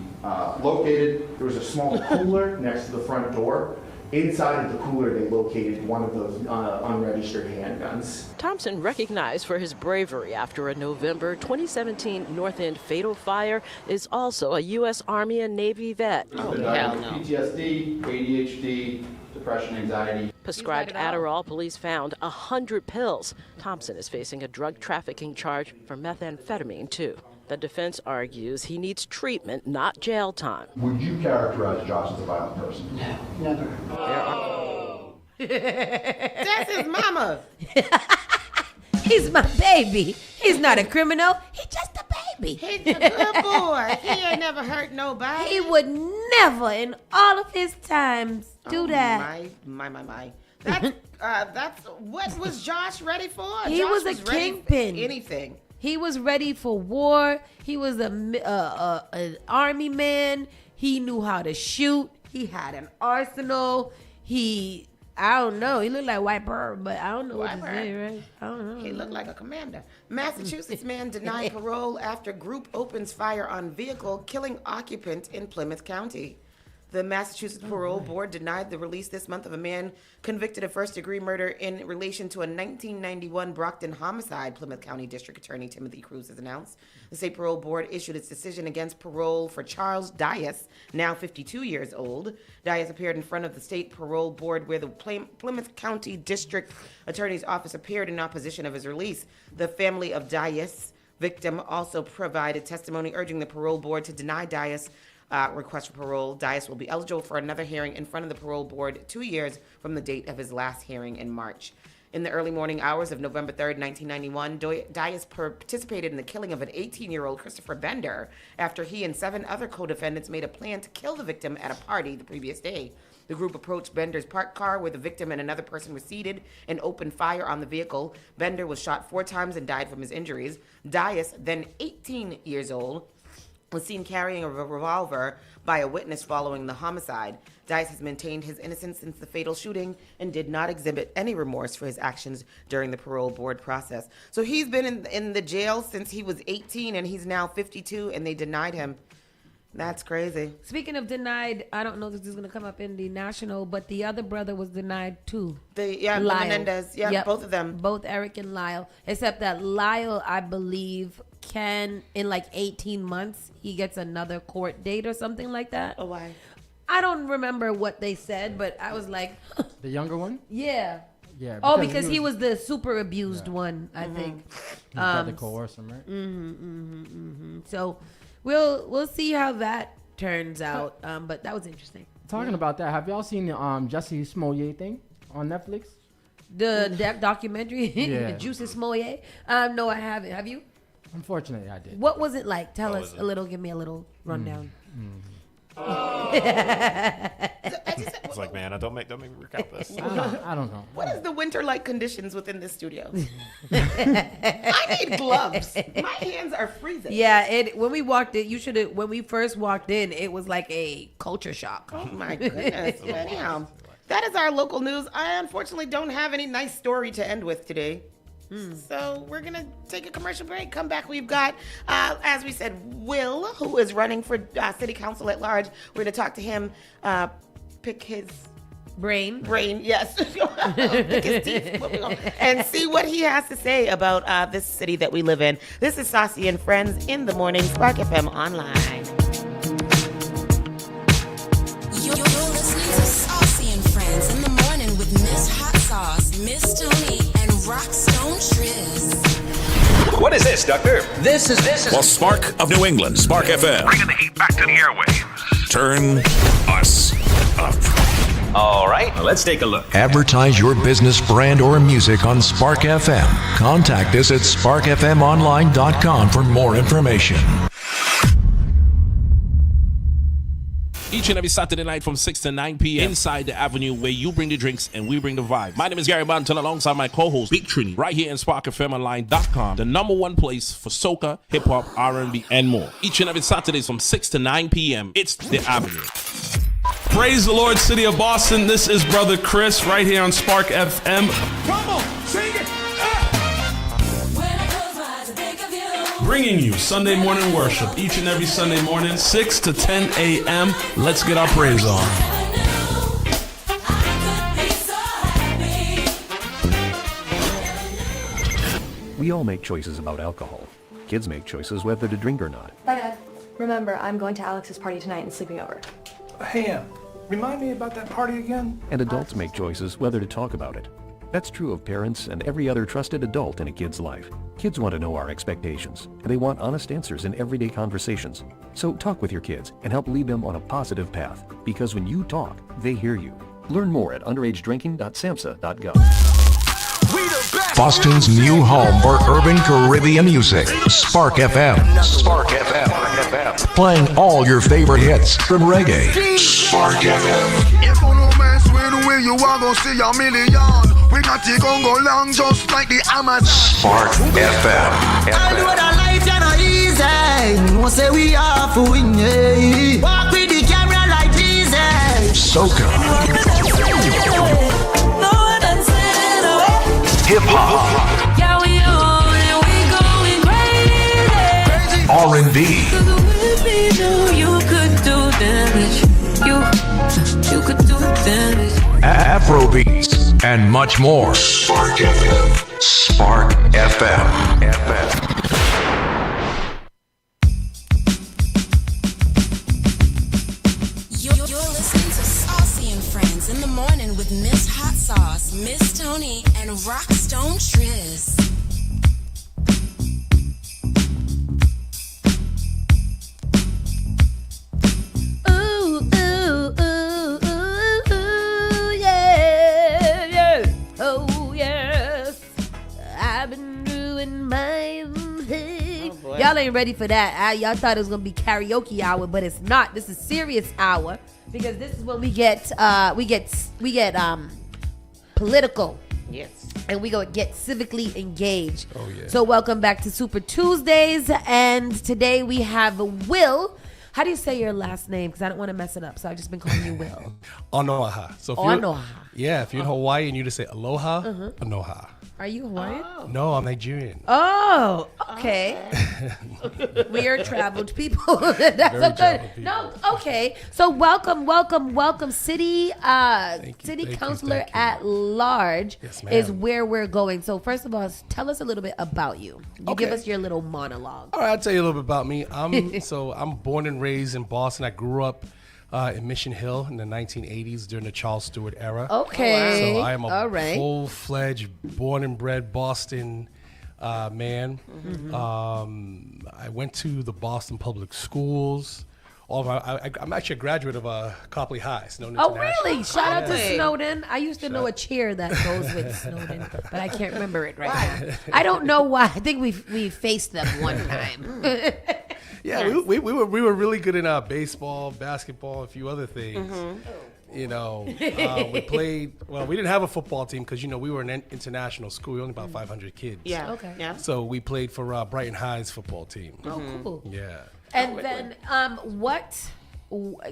Speaker 15: located.
Speaker 14: There was a small cooler next to the front door. Inside of the cooler, they located one of those unregistered handguns.
Speaker 13: Thompson recognized for his bravery after a November 2017 North End fatal fire is also a U.S. Army and Navy vet.
Speaker 15: Hell no. PTSD, ADHD, depression, anxiety.
Speaker 13: Prescribed Adderall, police found 100 pills. Thompson is facing a drug trafficking charge for methamphetamine, too. The defense argues he needs treatment, not jail time.
Speaker 16: Would you characterize Josh as a violent person?
Speaker 17: No, never.
Speaker 2: That's his mama.
Speaker 1: He's my baby. He's not a criminal. He's just a baby.
Speaker 2: He's a good boy. He ain't never hurt nobody.
Speaker 1: He would never in all of his times do that.
Speaker 2: My. That's what was Josh ready for?
Speaker 1: He
Speaker 2: Josh
Speaker 1: was a kingpin.
Speaker 2: Anything.
Speaker 1: He was ready for war. He was an army man. He knew how to shoot. He had an arsenal. I don't know. He looked like White Bird, but I don't know what to say, right? I don't know.
Speaker 2: He looked like a commander. Massachusetts man denied parole after group opens fire on vehicle, killing occupant in Plymouth County. The Massachusetts Parole Board denied the release this month of a man convicted of first-degree murder in relation to a 1991 Brockton homicide, Plymouth County District Attorney Timothy Cruz has announced. The state parole board issued its decision against parole for Charles Dias, now 52 years old. Dias appeared in front of the state parole board where the Plymouth County District Attorney's office appeared in opposition of his release. The family of Dias' victim also provided testimony urging the parole board to deny Dias' request for parole. Dias will be eligible for another hearing in front of the parole board 2 years from the date of his last hearing in March. In the early morning hours of November 3rd, 1991, Dias participated in the killing of an 18-year-old Christopher Bender after he and 7 other co-defendants made a plan to kill the victim at a party the previous day. The group approached Bender's parked car where the victim and another person were seated and opened fire on the vehicle. Bender was shot 4 times and died from his injuries. Dias, then 18 years old, was seen carrying a revolver by a witness following the homicide. Dias has maintained his innocence since the fatal shooting and did not exhibit any remorse for his actions during the parole board process. So he's been in the jail since he was 18 and he's now 52 and they denied him. That's crazy.
Speaker 1: Speaking of denied, I don't know if this is going to come up in the national, but the other brother was denied too.
Speaker 2: Lyle. Menendez. Yeah, yep. Both of them.
Speaker 1: Both Eric and Lyle. Except that Lyle, I believe, can, in like 18 months, he gets another court date or something like that.
Speaker 2: Oh, why?
Speaker 1: I don't remember what they said, but I was like...
Speaker 3: The younger one?
Speaker 1: Yeah.
Speaker 3: Yeah.
Speaker 1: Because he was the super abused one, I think.
Speaker 3: He tried to coerce him, right?
Speaker 1: So... We'll see how that turns out. But that was interesting.
Speaker 3: Talking about that, have y'all seen the Jesse Smollett thing on Netflix?
Speaker 1: The documentary,
Speaker 3: Yeah.
Speaker 1: Juicy Smollett? No, I haven't. Have you?
Speaker 3: Unfortunately, I did.
Speaker 1: What was it like? Tell us a little. Give me a little rundown.
Speaker 4: It's like, man, Hannah. Don't make me recount this.
Speaker 3: I don't know.
Speaker 2: What is the winter-like conditions within this studio? I need gloves. My hands are freezing.
Speaker 1: Yeah, when we walked in, when we first walked in, it was like a culture shock.
Speaker 2: Oh my goodness. Anyhow, that is our local news. I unfortunately don't have any nice story to end with today. So we're going to take a commercial break. Come back. We've got, as we said, Will, who is running for city council at large. We're going to talk to him, pick his
Speaker 1: brain,
Speaker 2: yes. Pick his teeth. And see what he has to say about this city that we live in. This is Saucy and Friends in the Morning, Spark FM Online.
Speaker 5: You're listening to Saucy and Friends in the Morning with Miss Hot Sauce, Miss Tony, and Rockstone Triz.
Speaker 6: What is this, Doctor?
Speaker 5: This is.
Speaker 6: Well, Spark of New England, Spark FM. Bringing the heat back to the airwaves. Turn us up.
Speaker 17: All right, let's take a look.
Speaker 18: Advertise your business, brand, or music on Spark FM. Contact us at sparkfmonline.com for more information.
Speaker 19: Each and every Saturday night from 6 to 9 p.m. inside the Avenue, where you bring the drinks and we bring the vibe. My name is Gary Banton alongside my co-host Big Trini, right here in SparkFMOnline.com, the number one place for soca, hip-hop, R&B, and more. Each and every Saturday from 6 to 9 p.m. It's the Avenue.
Speaker 20: Praise the Lord, City of Boston. This is Brother Chris right here on Spark FM.
Speaker 21: Come on, sing it.
Speaker 20: Bringing you Sunday morning worship each and every Sunday morning, 6 to 10 a.m. Let's get our praise on.
Speaker 22: We all make choices about alcohol. Kids make choices whether to drink or not.
Speaker 23: Bye, Dad. Remember, I'm going to Alex's party tonight and sleeping over.
Speaker 21: Hey, remind me about that party again?
Speaker 22: And adults make choices whether to talk about it. That's true of parents and every other trusted adult in a kid's life. Kids want to know our expectations, and they want honest answers in everyday conversations. So talk with your kids and help lead them on a positive path, because when you talk, they hear you. Learn more at underagedrinking.samhsa.gov.
Speaker 18: Boston's new home for urban Caribbean music. Spark FM.
Speaker 6: Spark FM.
Speaker 18: Playing all your favorite hits from reggae.
Speaker 6: Spark FM.
Speaker 24: If you know man swear the way you are gonna see a million. We got to go long just like the Amazon.
Speaker 18: Spark FM.
Speaker 24: I know that life is not easy. No say we are for win. Walk with the camera like Jesus.
Speaker 18: Soca. Hip hop.
Speaker 21: Yeah, we on and we going crazy.
Speaker 18: R&B.
Speaker 21: You could do damage. You could do damage.
Speaker 18: Afrobeats and much more.
Speaker 6: Spark FM.
Speaker 18: Spark FM.
Speaker 5: You're listening to Saucy and Friends in the Morning with Miss Hot Sauce, Miss Tony, and Rockstone Triz.
Speaker 1: Y'all ain't ready for that. Y'all thought it was gonna be karaoke hour, but it's not. This is serious hour, because this is when we get political.
Speaker 2: Yes.
Speaker 1: And we gonna get civically engaged.
Speaker 21: Oh yeah.
Speaker 1: So welcome back to Super Tuesdays, and today we have Will. How do you say your last name? Because I don't want to mess it up, so I've just been calling you Will.
Speaker 21: Onoha. So if
Speaker 1: Onoha.
Speaker 21: if you're in Hawaii and you just say aloha, Onoha.
Speaker 1: Are you Hawaiian?
Speaker 21: No, I'm Nigerian.
Speaker 1: Oh, okay. We are traveled people. That's
Speaker 21: Very
Speaker 1: so good.
Speaker 21: traveled people.
Speaker 1: No, okay. So welcome, city councilor at large
Speaker 21: Yes, ma'am.
Speaker 1: is where we're going. So first of all, tell us a little bit about you. You give
Speaker 21: Okay.
Speaker 1: us your little monologue.
Speaker 21: All right, I'll tell you a little bit about me. I'm born and raised in Boston. I grew up in Mission Hill in the 1980s during the Charles Stewart era.
Speaker 1: Okay.
Speaker 21: So I am a
Speaker 1: All right.
Speaker 21: full-fledged, born and bred Boston man.
Speaker 1: Mhm.
Speaker 21: I went to the Boston Public Schools. I'm actually a graduate of Copley High, Snowden
Speaker 1: Oh,
Speaker 21: International.
Speaker 1: really? Shout out to
Speaker 21: Yeah.
Speaker 1: Snowden. I used to know a cheer that goes with Snowden, but I can't remember it right now. I don't know why. I think we faced them one time.
Speaker 21: Yeah, we were really good in baseball, basketball, a few other things. You know, we played. Well, we didn't have a football team because we were an international school. We were only about 500 kids.
Speaker 2: Yeah. Okay. Yeah.
Speaker 21: So we played for Brighton High's football team.
Speaker 1: Oh, cool.
Speaker 21: Yeah.
Speaker 1: And then,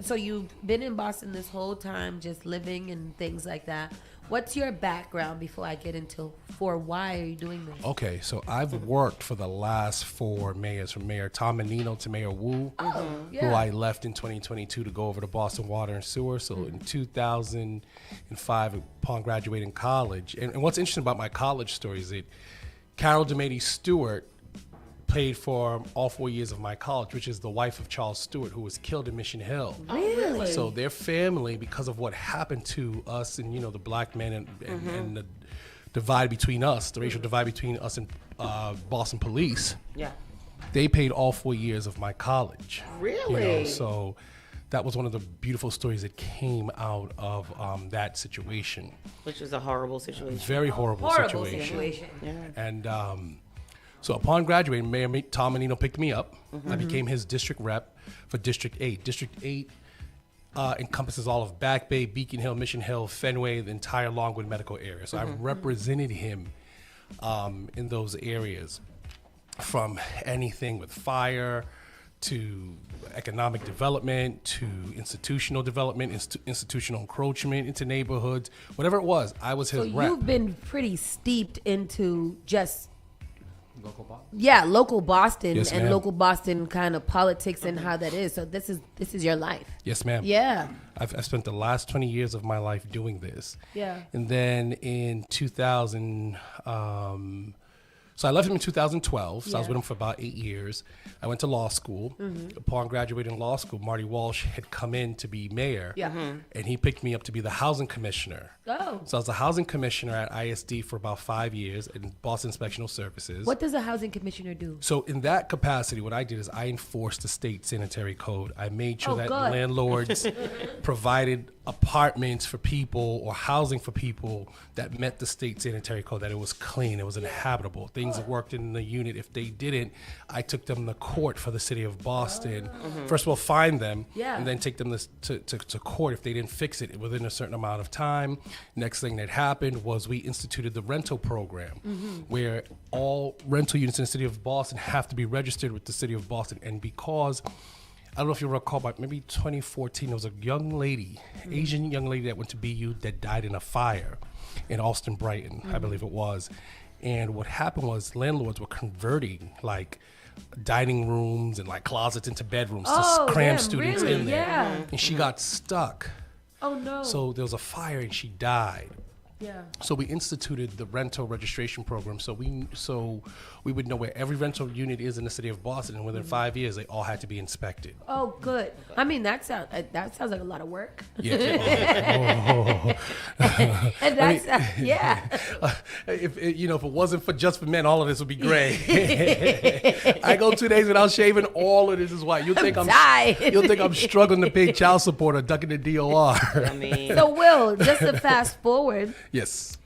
Speaker 1: so you've been in Boston this whole time, just living and things like that. What's your background before I get into why are you doing this?
Speaker 21: Okay, so I've worked for the last 4 mayors, from Mayor Tom Menino to Mayor Wu, who I left in 2022 to go over to Boston Water and Sewer. So in 2005, upon graduating college, and what's interesting about my college story is that Carol DeMady Stewart paid for all 4 years of my college, which is the wife of Charles Stewart, who was killed in Mission Hill.
Speaker 1: Really?
Speaker 21: So their family, because of what happened to us and, the black men and the divide between us, the racial divide between us and Boston police, they paid all 4 years of my college.
Speaker 2: Really?
Speaker 21: So that was one of the beautiful stories that came out of that situation.
Speaker 2: Which was a horrible situation.
Speaker 21: Very horrible situation.
Speaker 2: Yeah.
Speaker 21: And so upon graduating, Mayor Tom Menino picked me up. I became his district rep for District 8. District 8 encompasses all of Back Bay, Beacon Hill, Mission Hill, Fenway, the entire Longwood medical area. So I represented him in those areas, from anything with fire to economic development to institutional development, institutional encroachment into neighborhoods, whatever it was, I was his rep.
Speaker 1: You've been pretty steeped into just
Speaker 3: local Boston.
Speaker 1: Yeah, local Boston
Speaker 21: Yes,
Speaker 1: and
Speaker 21: ma'am.
Speaker 1: local Boston kind of politics and how that is. So this is your life.
Speaker 21: Yes, ma'am.
Speaker 1: Yeah.
Speaker 21: I've spent the last 20 years of my life doing this.
Speaker 1: Yeah.
Speaker 21: And then in 2000, so I left him in 2012. So I was with him for about 8 years. I went to law school. Upon graduating law school, Marty Walsh had come in to be mayor.
Speaker 1: Yeah.
Speaker 21: And he picked me up to be the housing commissioner.
Speaker 1: Oh.
Speaker 21: So I was the housing commissioner at ISD for about 5 years in Boston Inspectional Services.
Speaker 1: What does a housing commissioner do?
Speaker 21: So in that capacity, what I did is I enforced the state sanitary code. I made sure that
Speaker 1: good.
Speaker 21: landlords provided apartments for people or housing for people that met the state sanitary code, that it was clean, it was inhabitable, things that worked in the unit. If they didn't, I took them to court for the city of Boston. First of all, fine them, and then take them to court if they didn't fix it within a certain amount of time. Next thing that happened was we instituted the rental program, where all rental units in the city of Boston have to be registered with the city of Boston. And because, I don't know if you recall, but maybe 2014, there was a young lady, Asian young lady that went to BU that died in a fire in Alston, Brighton, I believe it was. And what happened was landlords were converting like dining rooms and like closets into bedrooms to cram students in there.
Speaker 1: Yeah.
Speaker 21: And she got stuck.
Speaker 1: Oh no.
Speaker 21: So there was a fire and she died.
Speaker 1: Yeah.
Speaker 21: So we instituted the rental registration program. So we would know where every rental unit is in the city of Boston, and within 5 years, they all had to be inspected.
Speaker 1: Oh, good. I mean, that sounds like a lot of work.
Speaker 21: Yeah.
Speaker 1: And that's yeah.
Speaker 21: If it wasn't for just for men, all of this would be gray. I go 2 days without shaving. All of this is white. You'll think I'm struggling to pay child support or ducking the DOR.
Speaker 2: I mean,
Speaker 1: So Will, just to fast forward,
Speaker 21: Yes.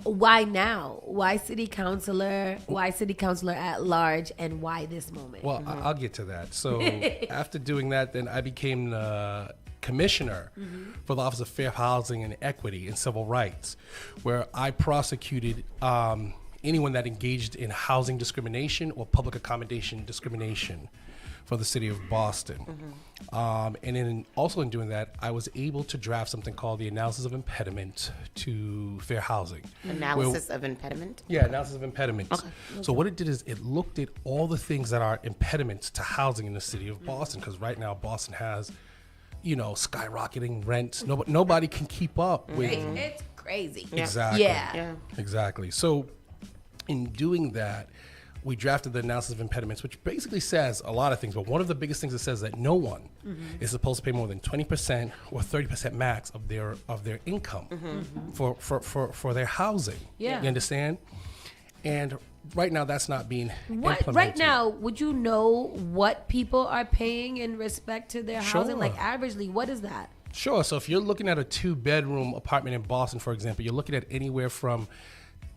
Speaker 1: why now? Why city councilor? Why city councilor at large? And why this moment?
Speaker 21: Well, I'll get to that. So after doing that, then I became the commissioner for the Office of Fair Housing and Equity and Civil Rights, where I prosecuted anyone that engaged in housing discrimination or public accommodation discrimination for the city of Boston. And also in doing that, I was able to draft something called the Analysis of Impediment to Fair Housing.
Speaker 2: Analysis of impediment?
Speaker 21: Yeah, analysis of impediments.
Speaker 2: Okay.
Speaker 21: So what it did is it looked at all the things that are impediments to housing in the city of Boston, because right now Boston has, skyrocketing rents. Nobody can keep up with.
Speaker 1: It's crazy.
Speaker 21: Exactly.
Speaker 1: Yeah.
Speaker 21: Exactly. So in doing that, we drafted the analysis of impediments, which basically says a lot of things, but one of the biggest things it says that no one is supposed to pay more than 20% or 30% max of their income for their housing.
Speaker 1: Yeah.
Speaker 21: You understand? And right now that's not being implemented.
Speaker 1: Right now, would you know what people are paying in respect to their housing?
Speaker 21: Sure.
Speaker 1: Like averagely, what is that?
Speaker 21: Sure. So if you're looking at a 2-bedroom apartment in Boston, for example, you're looking at anywhere from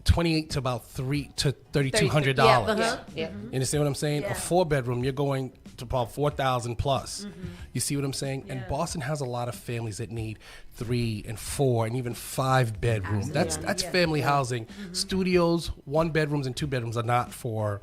Speaker 21: $28 to about $3,200.
Speaker 2: Yeah.
Speaker 21: You understand what I'm saying? A 4-bedroom, you're going to about $4,000 plus. You see what I'm saying? And Boston has a lot of families that need 3 and 4 and even 5 bedrooms. That's family housing. Studios, 1 bedrooms and 2 bedrooms are not for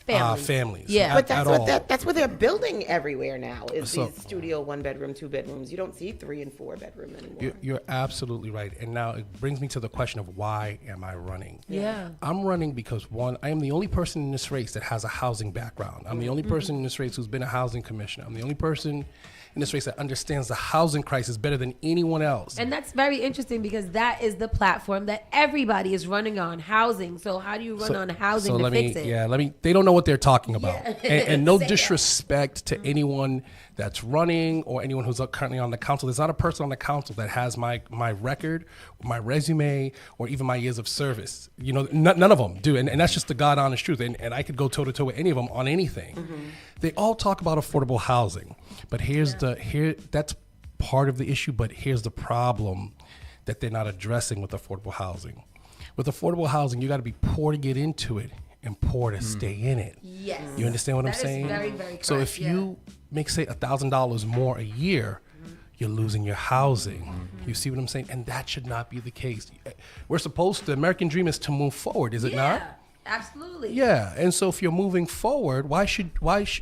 Speaker 21: families.
Speaker 1: Yeah,
Speaker 2: but that's what they're building everywhere now. Is these studio 1 bedroom, 2 bedrooms. You don't see 3 and 4 bedroom anymore.
Speaker 21: You're absolutely right. And now it brings me to the question of why am I running?
Speaker 1: Yeah.
Speaker 21: I'm running because, one, I am the only person in this race that has a housing background. I'm the only person in this race who's been a housing commissioner. I'm the only person in this race that understands the housing crisis better than anyone else.
Speaker 1: And that's very interesting because that is the platform that everybody is running on, housing. So how do you run on housing to fix it?
Speaker 21: Yeah, they don't know what they're talking about. And no disrespect to anyone that's running or anyone who's currently on the council. There's not a person on the council that has my record, my resume, or even my years of service. You know, none of them do. And that's just the God honest truth. And I could go toe to toe with any of them on anything. They all talk about affordable housing, but that's part of the issue, but here's the problem that they're not addressing with affordable housing. With affordable housing, you got to be poor to get into it and poor to stay in it.
Speaker 1: Yes.
Speaker 21: You understand what I'm
Speaker 1: That is
Speaker 21: saying?
Speaker 1: very, very
Speaker 21: so
Speaker 1: correct,
Speaker 21: if you make, say, $1,000 more a year, you're losing your housing. You see what I'm saying? And that should not be the case. We're supposed to, the American dream is to move forward, is it not?
Speaker 1: Absolutely.
Speaker 21: Yeah, and so if you're moving forward, why should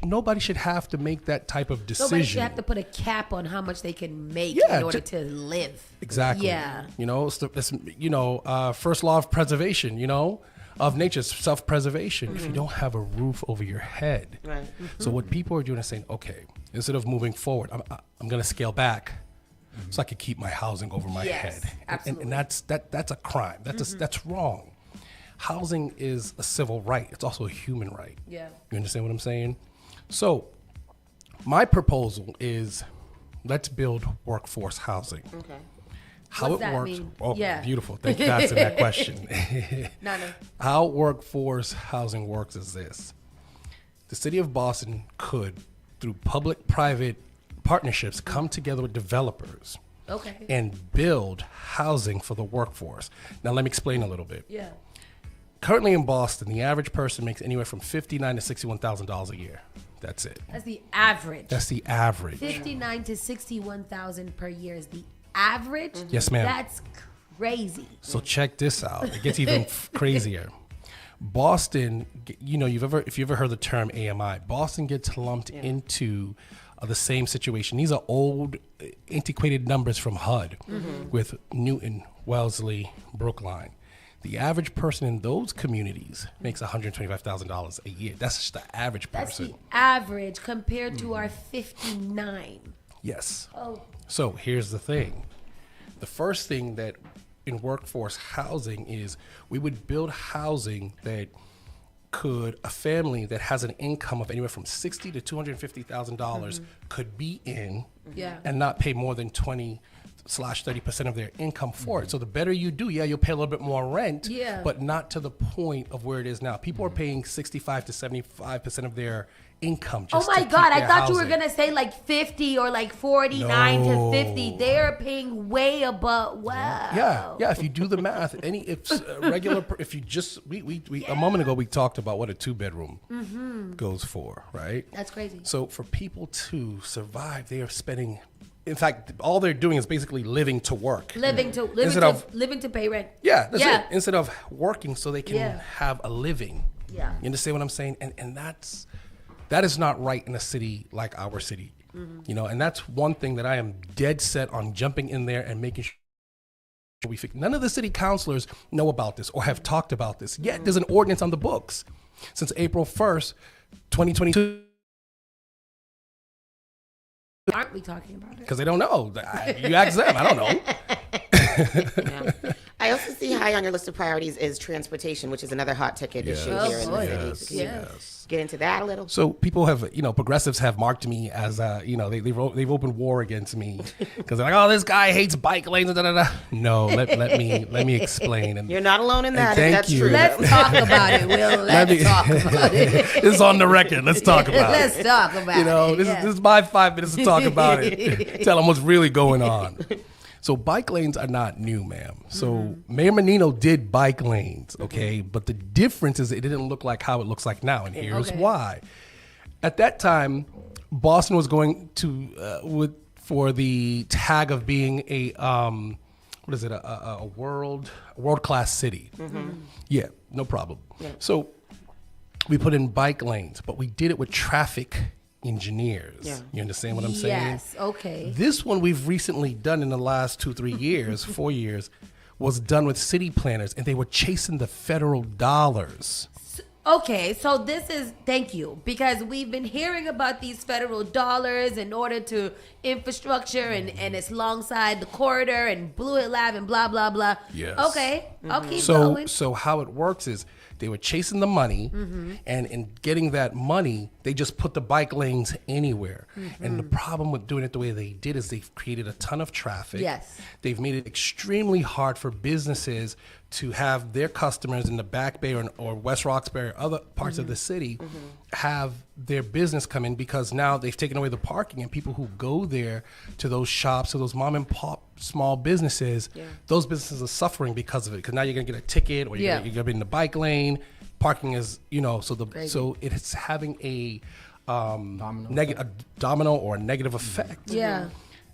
Speaker 21: nobody should have to make that type of decision?
Speaker 1: Nobody should have to put a cap on how much they can make in order to live.
Speaker 21: Exactly.
Speaker 1: Yeah.
Speaker 21: You know, it's first law of preservation. You know, of nature, self-preservation. If you don't have a roof over your head,
Speaker 2: Right.
Speaker 21: So what people are doing is saying, okay, instead of moving forward, I'm going to scale back. So I could keep my housing over my head,
Speaker 1: absolutely.
Speaker 21: and that's a crime. That's wrong. Housing is a civil right. It's also a human right.
Speaker 1: Yeah.
Speaker 21: You understand what I'm saying? So my proposal is let's build workforce housing.
Speaker 1: Okay.
Speaker 21: How
Speaker 1: What's
Speaker 21: it
Speaker 1: that
Speaker 21: works.
Speaker 1: mean?
Speaker 21: Oh,
Speaker 1: Yeah.
Speaker 21: beautiful. Thank you for asking that question.
Speaker 1: No.
Speaker 21: How workforce housing works is this. The city of Boston could, through public-private partnerships, come together with developers and build housing for the workforce. Now, let me explain a little bit.
Speaker 1: Yeah.
Speaker 21: Currently in Boston, the average person makes anywhere from $59,000 to $61,000 a year. That's it.
Speaker 1: That's the average.
Speaker 21: That's the average.
Speaker 1: 59 to 61,000 per year is the average.
Speaker 21: Yes, ma'am.
Speaker 1: That's crazy.
Speaker 21: So check this out. It gets even crazier. Boston, you know, if you ever heard the term AMI, Boston gets lumped into the same situation. These are old, antiquated numbers from HUD with Newton, Wellesley, Brookline. The average person in those communities makes $125,000 a year. That's just the average person.
Speaker 1: That's the average compared to our 59.
Speaker 21: Yes.
Speaker 1: Oh.
Speaker 21: So here's the thing. The first thing that in workforce housing is we would build housing that could a family that has an income of anywhere from $60,000 to $250,000 could be in and not pay more than 20/30% of their income for it. So the better you do, you'll pay a little bit more rent, but not to the point of where it is now. People are paying 65 to 75% of their income.
Speaker 1: Oh
Speaker 21: Just
Speaker 1: my
Speaker 21: to keep
Speaker 1: God, I
Speaker 21: their
Speaker 1: thought you were
Speaker 21: housing.
Speaker 1: going to say like 50 or like 49
Speaker 21: No.
Speaker 1: to 50. They're paying way above. Wow.
Speaker 21: Yeah. If you do the math, if you just we a moment ago we talked about what a 2-bedroom goes for, right?
Speaker 1: That's crazy.
Speaker 21: So for people to survive, they are spending. In fact, all they're doing is basically living to work.
Speaker 1: Living to pay rent.
Speaker 21: Yeah, that's it. Instead of working so they can
Speaker 1: Yeah.
Speaker 21: have a living.
Speaker 1: Yeah.
Speaker 21: You understand what I'm saying? And that is not right in a city like our city. You know, and that's one thing that I am dead set on jumping in there and making sure we fix. None of the city councilors know about this or have talked about this. Yet there's an ordinance on the books since April 1st, 2022.
Speaker 1: Aren't we talking about it?
Speaker 21: Because they don't know. You ask them. I don't know.
Speaker 2: I also see high on your list of priorities is transportation, which is another hot ticket issue here in the city.
Speaker 21: Yes.
Speaker 2: Get into that a little.
Speaker 21: So people have, progressives have marked me as, they've opened war against me because they're like, oh, this guy hates bike lanes. No, let me explain. And
Speaker 2: you're not alone in that.
Speaker 21: Thank
Speaker 2: That's
Speaker 21: you.
Speaker 2: true.
Speaker 1: Let's talk about it, Will. Let's talk about it.
Speaker 21: This is on the record. Let's talk about
Speaker 1: Let's
Speaker 21: it.
Speaker 1: talk about it.
Speaker 21: This is my 5 minutes to talk about it. Tell them what's really going on. So bike lanes are not new, ma'am. So Mayor Menino did bike lanes, okay? But the difference is it didn't look like how it looks like now, and here's why. At that time, Boston was going to for the tag of being a world class city. Yeah, no problem. Yeah. So we put in bike lanes, but we did it with traffic engineers. Yeah. You understand what I'm saying?
Speaker 1: Yes. Okay.
Speaker 21: This one we've recently done in the last 2-3 years, 4 years, was done with city planners, and they were chasing the federal dollars.
Speaker 1: Okay, so this is, thank you, because we've been hearing about these federal dollars in order to infrastructure and it's alongside the corridor and Blue Hill Lab and blah, blah, blah.
Speaker 21: Yes.
Speaker 1: Okay, I'll keep going.
Speaker 21: So how it works is they were chasing the money, and in getting that money, they just put the bike lanes anywhere. And the problem with doing it the way they did is they've created a ton of traffic.
Speaker 1: Yes.
Speaker 21: They've made it extremely hard for businesses to have their customers in the Back Bay or West Roxbury or other parts of the city have their business come in, because now they've taken away the parking, and people who go there to those shops, to those mom and pop small businesses, those businesses are suffering because of it, because now you're going to get a ticket, or you're going to be in the bike lane. Parking is, so it's having a domino or a negative effect.
Speaker 1: Yeah.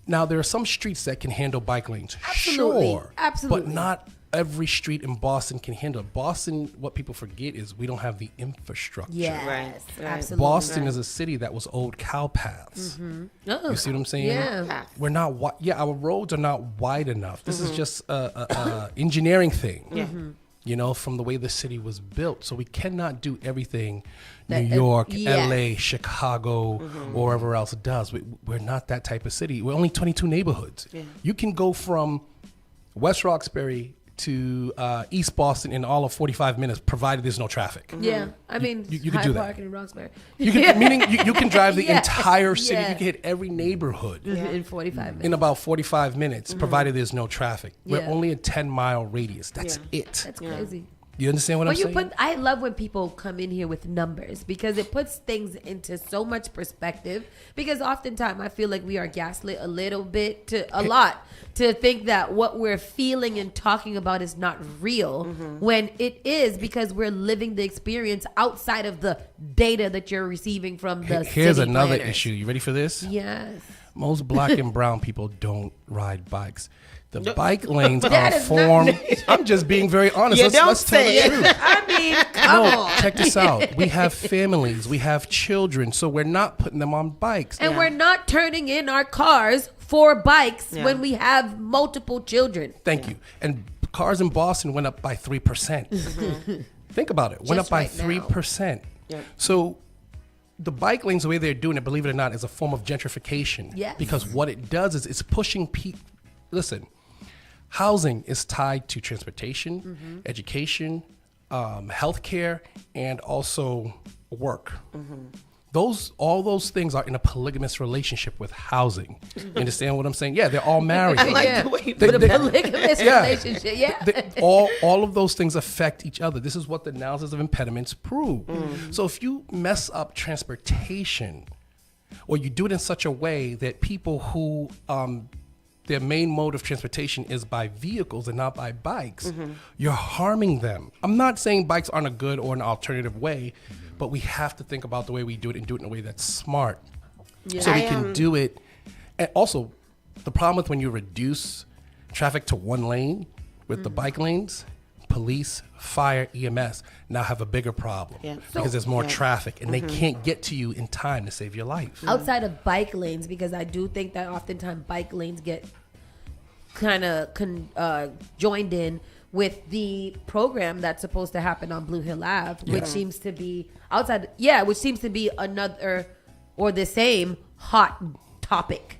Speaker 21: Now, there are some streets that can handle bike lanes.
Speaker 1: Absolutely.
Speaker 21: Sure.
Speaker 1: Absolutely.
Speaker 21: But not every street in Boston can handle it. Boston, what people forget is we don't have the infrastructure.
Speaker 1: Yes, absolutely.
Speaker 21: Boston is a city that was old cow paths. You see what I'm saying?
Speaker 1: Yeah.
Speaker 21: We're not, our roads are not wide enough. This is just a engineering thing. From the way the city was built. So we cannot do everything New York, LA, Chicago, or wherever else does. We're not that type of city. We're only 22 neighborhoods. You can go from West Roxbury to East Boston in all of 45 minutes, provided there's no traffic.
Speaker 1: Yeah, I mean,
Speaker 21: you can do that.
Speaker 1: Parking in Roxbury.
Speaker 21: Meaning you can drive the entire city. You can hit every neighborhood
Speaker 1: in 45 minutes.
Speaker 21: In about 45 minutes, provided there's no traffic. We're only a 10-mile radius. That's it.
Speaker 1: That's crazy.
Speaker 21: You understand what I'm saying?
Speaker 1: I love when people come in here with numbers, because it puts things into so much perspective. Because oftentimes I feel like we are gaslit a lot to think that what we're feeling and talking about is not real, when it is, because we're living the experience outside of the data that you're receiving from the
Speaker 21: Here's
Speaker 1: city
Speaker 21: another
Speaker 1: planners.
Speaker 21: issue. You ready for this?
Speaker 1: Yes.
Speaker 21: Most black and brown people don't ride bikes. The bike lanes are formed. I'm just being very honest. Let's tell the truth.
Speaker 1: I mean, come on.
Speaker 21: Check this out. We have families. We have children. So we're not putting them on bikes.
Speaker 1: And we're not turning in our cars for bikes when we have multiple children.
Speaker 21: Thank you. And cars in Boston went up by 3%. Think about it. Went up by 3%. So the bike lanes, the way they're doing it, believe it or not, is a form of gentrification.
Speaker 1: Yes.
Speaker 21: Because what it does is it's pushing people. Listen, housing is tied to transportation, education, healthcare, and also work. All those things are in a polygamous relationship with housing. You understand what I'm saying? Yeah, they're all married.
Speaker 1: I like the way you put a polygamous relationship. Yeah.
Speaker 21: All of those things affect each other. This is what the analysis of impediments prove. So if you mess up transportation, or you do it in such a way that people who their main mode of transportation is by vehicles and not by bikes, you're harming them. I'm not saying bikes aren't a good or an alternative way, but we have to think about the way we do it and do it in a way that's smart. So we can do it. And also, the problem with when you reduce traffic to one lane with the bike lanes, police, fire, EMS now have a bigger problem because there's more traffic, and they can't get to you in time to save your life.
Speaker 1: Outside of bike lanes, because I do think that oftentimes bike lanes get kind of joined in with the program that's supposed to happen on Blue Hill Ave, which seems to be another or the same hot topic.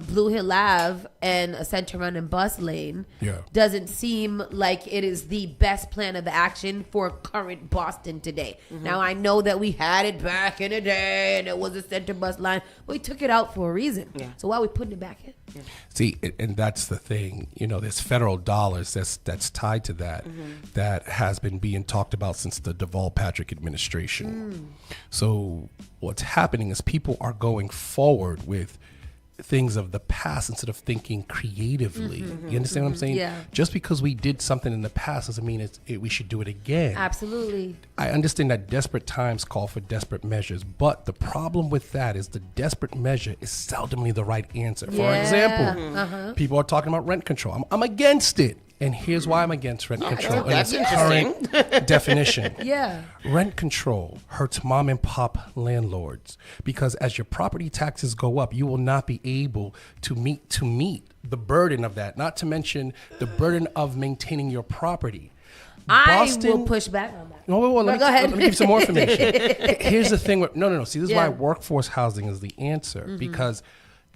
Speaker 1: Blue Hill Ave and a center run and bus lane doesn't seem like it is the best plan of action for current Boston today. Now, I know that we had it back in the day and it was a center bus line, but we took it out for a reason. So why are we putting it back in?
Speaker 21: See, and that's the thing. There's federal dollars that's tied to that that has been being talked about since the Deval Patrick administration. So what's happening is people are going forward with things of the past instead of thinking creatively. You understand what I'm saying?
Speaker 1: Yeah.
Speaker 21: Just because we did something in the past doesn't mean we should do it again.
Speaker 1: Absolutely.
Speaker 21: I understand that desperate times call for desperate measures, but the problem with that is the desperate measure is seldomly the right answer. For example, people are talking about rent control. I'm against it. And here's why I'm against rent control.
Speaker 2: That's
Speaker 21: in its current definition.
Speaker 1: Yeah.
Speaker 21: Rent control hurts mom and pop landlords because as your property taxes go up, you will not be able to meet the burden of that, not to mention the burden of maintaining your property.
Speaker 1: I will push back on that.
Speaker 21: No, let
Speaker 1: go ahead.
Speaker 21: me give you some more information. Here's the thing. No. See, this is
Speaker 1: Yeah.
Speaker 21: why workforce housing is the answer because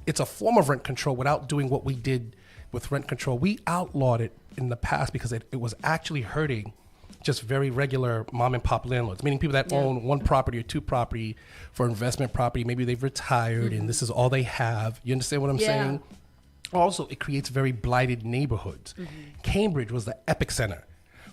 Speaker 21: it's a form of rent control without doing what we did with rent control. We outlawed it in the past because it was actually hurting just very regular mom and pop landlords, meaning people that own one property or two property for investment property. Maybe they've retired and this is all they have. You understand what I'm saying? Also, it creates very blighted neighborhoods. Cambridge was the epicenter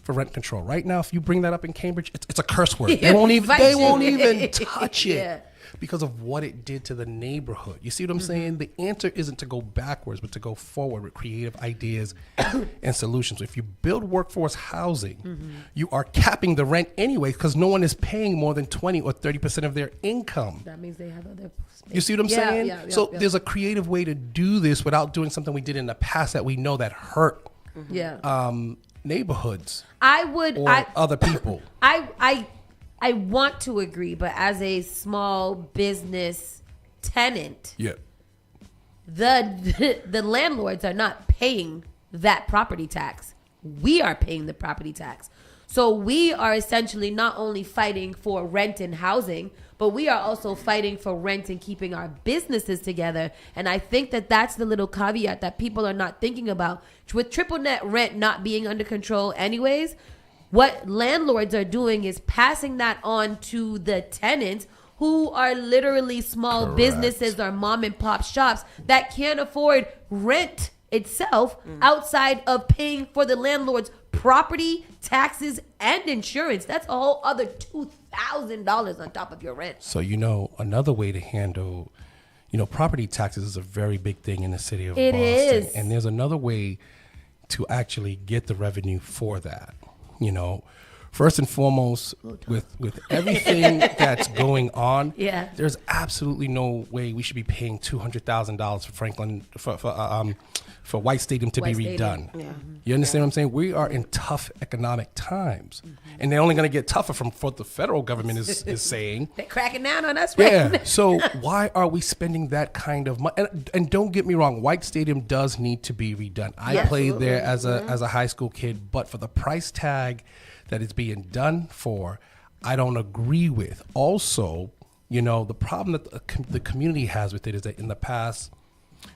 Speaker 21: for rent control. Right now, if you bring that up in Cambridge, it's a curse word. They won't even touch it. Because of what it did to the neighborhood. You see what I'm saying? The answer isn't to go backwards, but to go forward with creative ideas and solutions. If you build workforce housing, you are capping the rent anyway because no one is paying more than 20 or 30% of their income.
Speaker 1: That means they have other space.
Speaker 21: You see what I'm saying? So there's a creative way to do this without doing something we did in the past that we know that hurt neighborhoods or other people.
Speaker 1: I want to agree, but as a small business tenant, the landlords are not paying that property tax. We are paying the property tax. So we are essentially not only fighting for rent and housing, but we are also fighting for rent and keeping our businesses together. And I think that that's the little caveat that people are not thinking about. With triple net rent not being under control anyways, what landlords are doing is passing that on to the tenants who are literally small businesses or mom and pop shops that can't afford rent itself outside of paying for the landlord's property, taxes, and insurance. That's a whole other $2,000 on top of your rent.
Speaker 21: So, another way to handle, property taxes is a very big thing in the city of Boston.
Speaker 1: Is.
Speaker 21: And there's another way to actually get the revenue for that. First and foremost, with everything that's going on, there's absolutely no way we should be paying $200,000 for Franklin for White Stadium to be redone. You understand what I'm saying? We are in tough economic times, and they're only going to get tougher from what the federal government is saying.
Speaker 1: They're cracking down on us right now.
Speaker 21: Yeah. So why are we spending that kind of money? And don't get me wrong, White Stadium does need to be redone. I played there as a high school kid, but for the price tag that it's being done for, I don't agree with. Also, the problem that the community has with it is that in the past,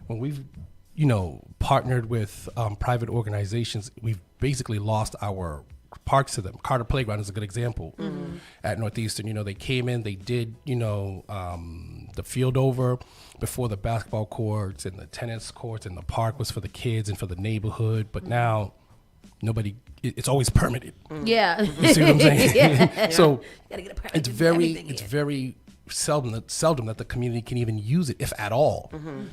Speaker 21: when we've partnered with private organizations, we've basically lost our parks to them. Carter Playground is a good example. At Northeastern, they came in, they did, the field over before the basketball courts and the tennis courts and the park was for the kids and for the neighborhood. But now it's always permitted.
Speaker 1: Yeah.
Speaker 21: You see what I'm saying?
Speaker 1: Yeah.
Speaker 21: So
Speaker 1: gotta get a permit
Speaker 21: it's
Speaker 1: to do
Speaker 21: very
Speaker 1: everything
Speaker 21: very seldom that the community can even use it, if at all,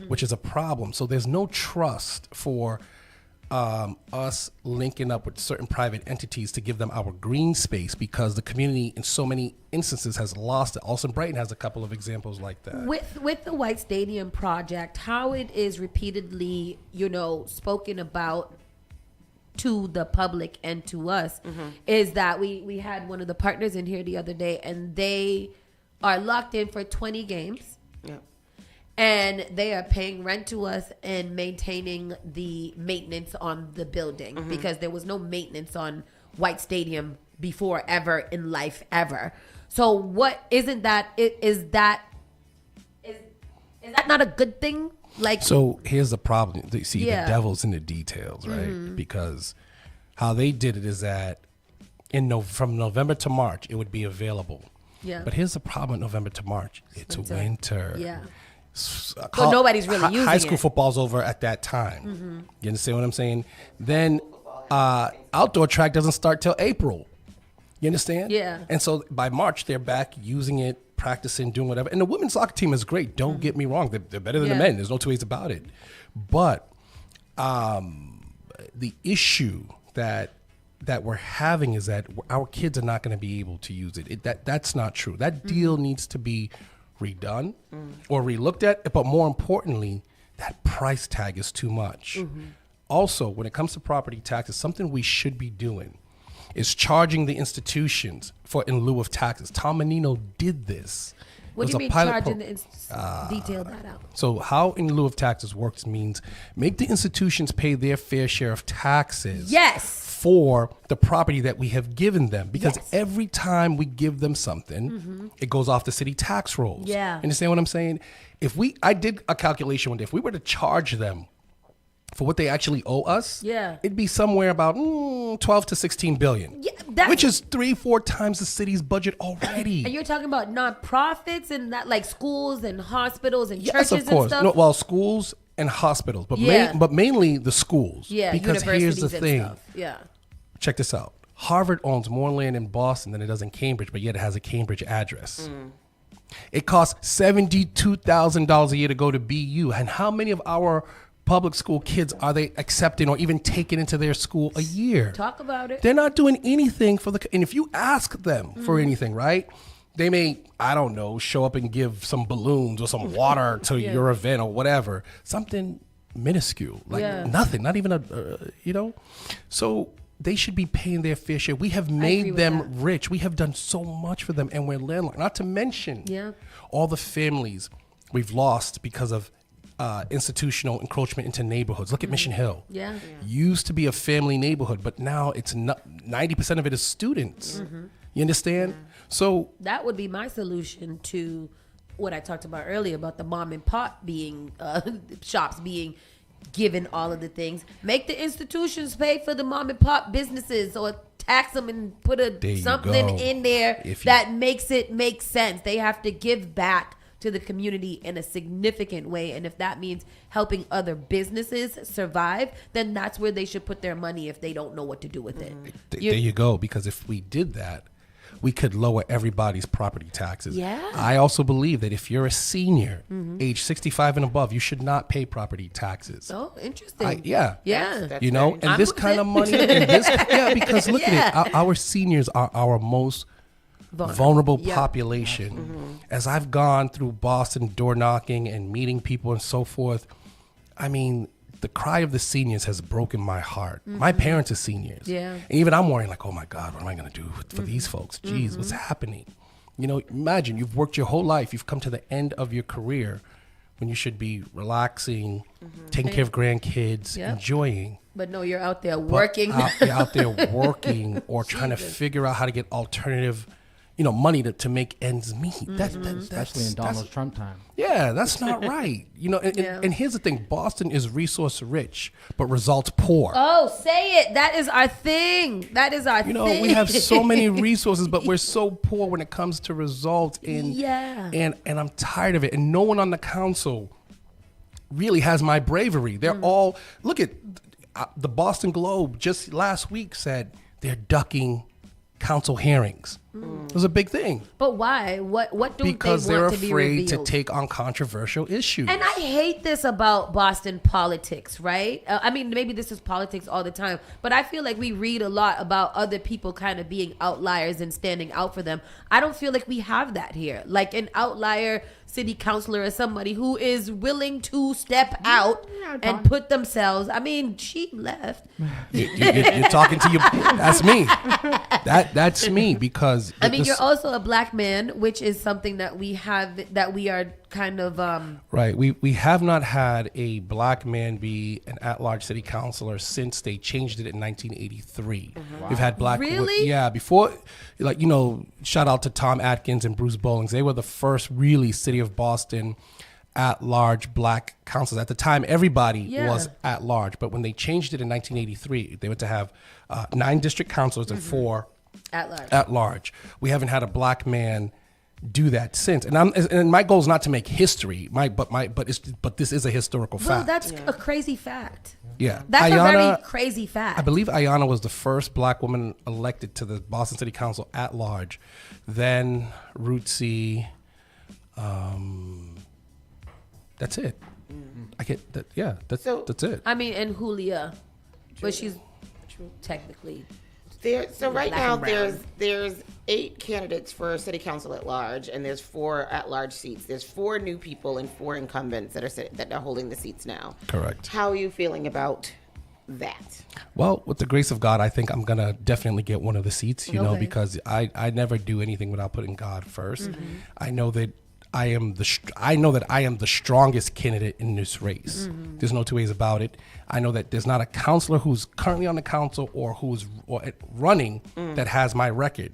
Speaker 21: which is a problem. So there's no trust for us linking up with certain private entities to give them our green space because the community in so many instances has lost it. Austin Brighton has a couple of examples like that.
Speaker 1: With the White Stadium project, how it is repeatedly, spoken about to the public and to us is that we had one of the partners in here the other day and they are locked in for 20 games.
Speaker 2: Yep.
Speaker 1: And they are paying rent to us and maintaining the maintenance on the building because there was no maintenance on White Stadium before ever in life ever. So what is that not a good thing?
Speaker 21: So here's the problem. You see, the devil's in the details, right? Because how they did it is that from November to March, it would be available.
Speaker 1: Yeah.
Speaker 21: But here's the problem with November to March. It's winter.
Speaker 1: Yeah. So nobody's really using it.
Speaker 21: High school football's over at that time. You understand what I'm saying? Then outdoor track doesn't start till April. You understand?
Speaker 1: Yeah.
Speaker 21: And so by March, they're back using it practicing, doing whatever. And the women's soccer team is great. Don't get me wrong. They're better than the
Speaker 1: Yeah.
Speaker 21: men. There's no two ways about it. But the issue that we're having is that our kids are not going to be able to use it. That's not true. That deal needs to be redone or relooked at. But more importantly, that price tag is too much. Also, when it comes to property taxes, something we should be doing is charging the institutions for in lieu of taxes. Tom Menino did this.
Speaker 1: What do you mean charging the detail that out?
Speaker 21: So how in lieu of taxes works means make the institutions pay their fair share of taxes.
Speaker 1: Yes.
Speaker 21: For the property that we have given them. Because every time we give them something, it goes off the city tax rolls.
Speaker 1: Yeah.
Speaker 21: Understand what I'm saying? I did a calculation one day. If we were to charge them for what they actually owe us, it'd be somewhere about 12 to 16 billion, which is 3-4 times the city's budget already.
Speaker 1: And you're talking about nonprofits and that, like schools and hospitals and
Speaker 21: Yes,
Speaker 1: churches
Speaker 21: of course.
Speaker 1: and stuff.
Speaker 21: No, well, schools and hospitals, but but mainly the schools.
Speaker 1: Yeah,
Speaker 21: because here's the
Speaker 1: universities and
Speaker 21: thing.
Speaker 1: stuff. Yeah.
Speaker 21: Check this out. Harvard owns more land in Boston than it does in Cambridge, but yet it has a Cambridge address. It costs $72,000 a year to go to BU. And how many of our public school kids are they accepting or even taking into their school a year?
Speaker 1: Talk about it.
Speaker 21: They're not doing anything for and if you ask them for anything, right? They may, I don't know, show up and give some balloons or some water to your event or whatever. Something minuscule, like nothing, not even So they should be paying their fair share. We have made them rich. We have done so much for them, and we're landlocked. Not to mention all the families we've lost because of institutional encroachment into neighborhoods. Look at Mission Hill. Used to be a family neighborhood, but now it's 90% of it is students. You understand? So
Speaker 1: that would be my solution to what I talked about earlier about the mom and pop being shops being given all of the things. Make the institutions pay for the mom and pop businesses, or tax them and put something in there that makes it make sense. They have to give back to the community in a significant way, and if that means helping other businesses survive, then that's where they should put their money if they don't know what to do with it.
Speaker 21: There you go, because if we did that, we could lower everybody's property taxes. I also believe that if you're a senior, age 65 and above, you should not pay property taxes.
Speaker 1: Oh, interesting.
Speaker 21: That's you know, and this kind of money, because look at it, our seniors are our most vulnerable population. As I've gone through Boston door knocking and meeting people and so forth, I mean, the cry of the seniors has broken my heart. My parents are seniors. And even I'm worrying like, oh my God, what am I going to do for these folks? Jeez, what's happening? You know, imagine you've worked your whole life. You've come to the end of your career when you should be relaxing, taking care of grandkids, enjoying.
Speaker 1: But no, you're out there working.
Speaker 21: You're out there working or trying to figure out how to get alternative money to make ends meet.
Speaker 3: Especially in Donald Trump time.
Speaker 21: Yeah, that's not right. And here's the thing: Boston is resource rich, but results poor.
Speaker 1: Oh, say it. That is our thing. That is our thing.
Speaker 21: We have so many resources, but we're so poor when it comes to results. And I'm tired of it. And no one on the council really has my bravery. They're all look at the Boston Globe just last week said they're ducking council hearings. It was a big thing.
Speaker 1: But why? What do
Speaker 21: because
Speaker 1: they want to be revealed?
Speaker 21: Because they're afraid to take on controversial issues.
Speaker 1: And I hate this about Boston politics, right? I mean, maybe this is politics all the time, but I feel like we read a lot about other people kind of being outliers and standing out for them. I don't feel like we have that here. Like an outlier city councilor is somebody who is willing to step out and put themselves. I mean, she left.
Speaker 21: You're talking to you. That's me. That's me because
Speaker 1: I mean, you're also a black man, which is something that we are kind of
Speaker 21: right. We have not had a black man be an at-large city councilor since they changed it in 1983. Wow. We've had black before, shout out to Tom Atkins and Bruce Bowlings. They were the first really city of Boston at-large black councils. At the time, everybody was at-large, but when they changed it in 1983, they were to have 9 district councilors and 4 at large. We haven't had a black man do that since, and my goal is not to make history. But this is a historical fact.
Speaker 1: Well, that's a crazy fact.
Speaker 21: Yeah,
Speaker 1: that's a very crazy fact.
Speaker 21: I believe Ayanna was the first black woman elected to the Boston City Council at large. Then Rootsy, That's it. I get that. Yeah, that's it.
Speaker 1: I mean, and Julia, but she's technically.
Speaker 2: So right
Speaker 1: black
Speaker 2: now
Speaker 1: and brown.
Speaker 2: there's 8 candidates for city council at large, and there's 4 at-large seats. There's 4 new people and 4 incumbents that are holding the seats now.
Speaker 21: Correct.
Speaker 2: How are you feeling about that?
Speaker 21: Well, with the grace of God, I think I'm gonna definitely get one of the seats. You know,
Speaker 2: Okay.
Speaker 21: because I never do anything without putting God 1st.
Speaker 2: Mhm.
Speaker 21: I know that I am the strongest candidate in this race.
Speaker 2: Mhm.
Speaker 21: There's no two ways about it. I know that there's not a counselor who's currently on the council or who's running that has my record.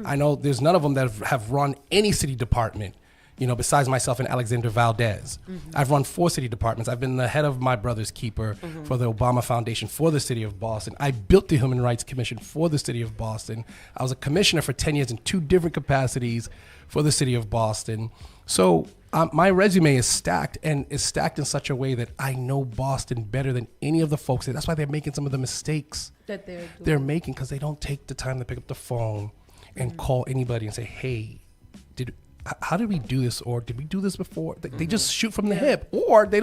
Speaker 21: I know there's none of them that have run any city department, you know, besides myself and Alexander Valdez. I've run 4 city departments. I've been the head of my brother's keeper for the Obama Foundation for the city of Boston. I built the Human Rights Commission for the city of Boston. I was a commissioner for 10 years in 2 different capacities for the city of Boston. So my resume is stacked, and is stacked in such a way that I know Boston better than any of the folks. That's why they're making some of the mistakes
Speaker 1: That
Speaker 21: they're making, because they don't take the time to pick up the phone and call anybody and say, hey, how did we do this? Or did we do this before? They just shoot from the hip, or they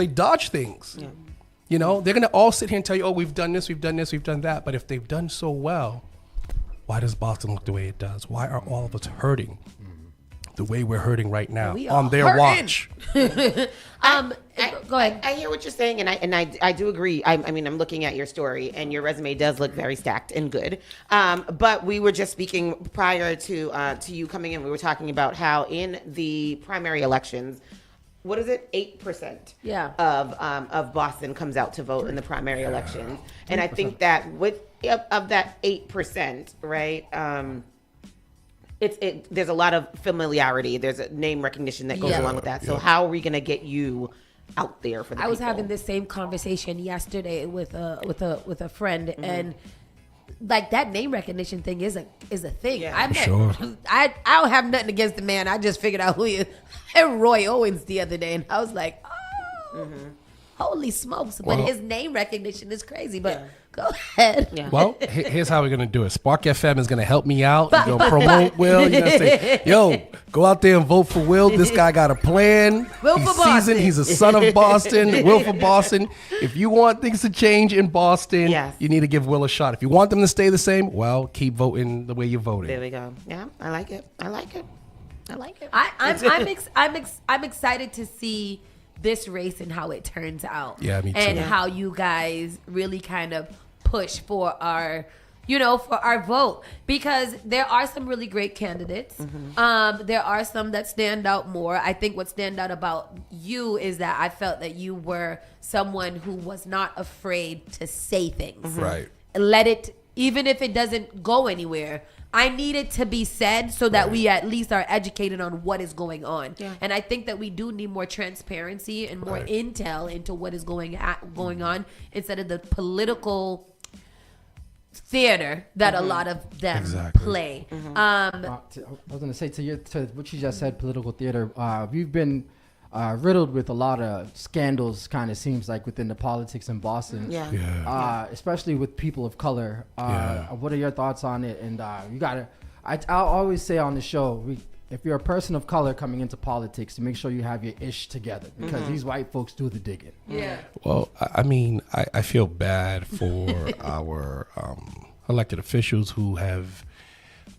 Speaker 21: dodge things.
Speaker 2: Yeah.
Speaker 21: You know, they're going to all sit here and tell you, oh, we've done this, we've done this, we've done that. But if they've done so well, why does Boston look the way it does? Why are all of us hurting the way we're hurting right now on their watch?
Speaker 2: Go ahead. I hear what you're saying, and I do agree. I mean, I'm looking at your story, and your resume does look very stacked and good. But we were just speaking prior to you coming in. We were talking about how in the primary elections, what is it? 8% of Boston comes out to vote in the primary elections, and I think that of that 8%, right? There's a lot of familiarity. There's a name recognition that goes along with that. So how are we going to get you out there for the people?
Speaker 1: I was having this same conversation yesterday with a friend, and like that name recognition thing is a thing. I don't have nothing against the man. I just figured out who he is. And Roy Owens the other day, and I was like, holy smokes! But his name recognition is crazy. But go ahead.
Speaker 21: Well, here's how we're going to do it. Spark FM is going to help me out. You're going to promote Will. You're going to say, yo, go out there and vote for Will. This guy got a plan.
Speaker 1: Will
Speaker 21: He's
Speaker 1: for Boston.
Speaker 21: seasoned. He's a son of Boston. Will for Boston. If you want things to change in Boston, you need to give Will a shot. If you want them to stay the same, well, keep voting the way you voted.
Speaker 2: There we go. Yeah, I like it.
Speaker 1: I'm excited to see this race and how it turns out.
Speaker 21: Yeah, me too.
Speaker 1: And how you guys really kind of push for our vote, because there are some really great candidates. There are some that stand out more. I think what stand out about you is that I felt that you were someone who was not afraid to say things.
Speaker 21: Right.
Speaker 1: Let it, even if it doesn't go anywhere, I need it to be said so that we at least are educated on what is going on.
Speaker 2: Yeah.
Speaker 1: And I think that we do need more transparency and more intel into what is going on instead of the political theater that a lot of them play.
Speaker 3: I was going to say to what you just said, political theater. We've been riddled with a lot of scandals, kind of seems like, within the politics in Boston. Especially with people of color. What are your thoughts on it? And you gotta. I'll always say on the show, if you're a person of color coming into politics, to make sure you have your ish together, because these white folks do the digging.
Speaker 21: Well, I mean, I feel bad for our elected officials who have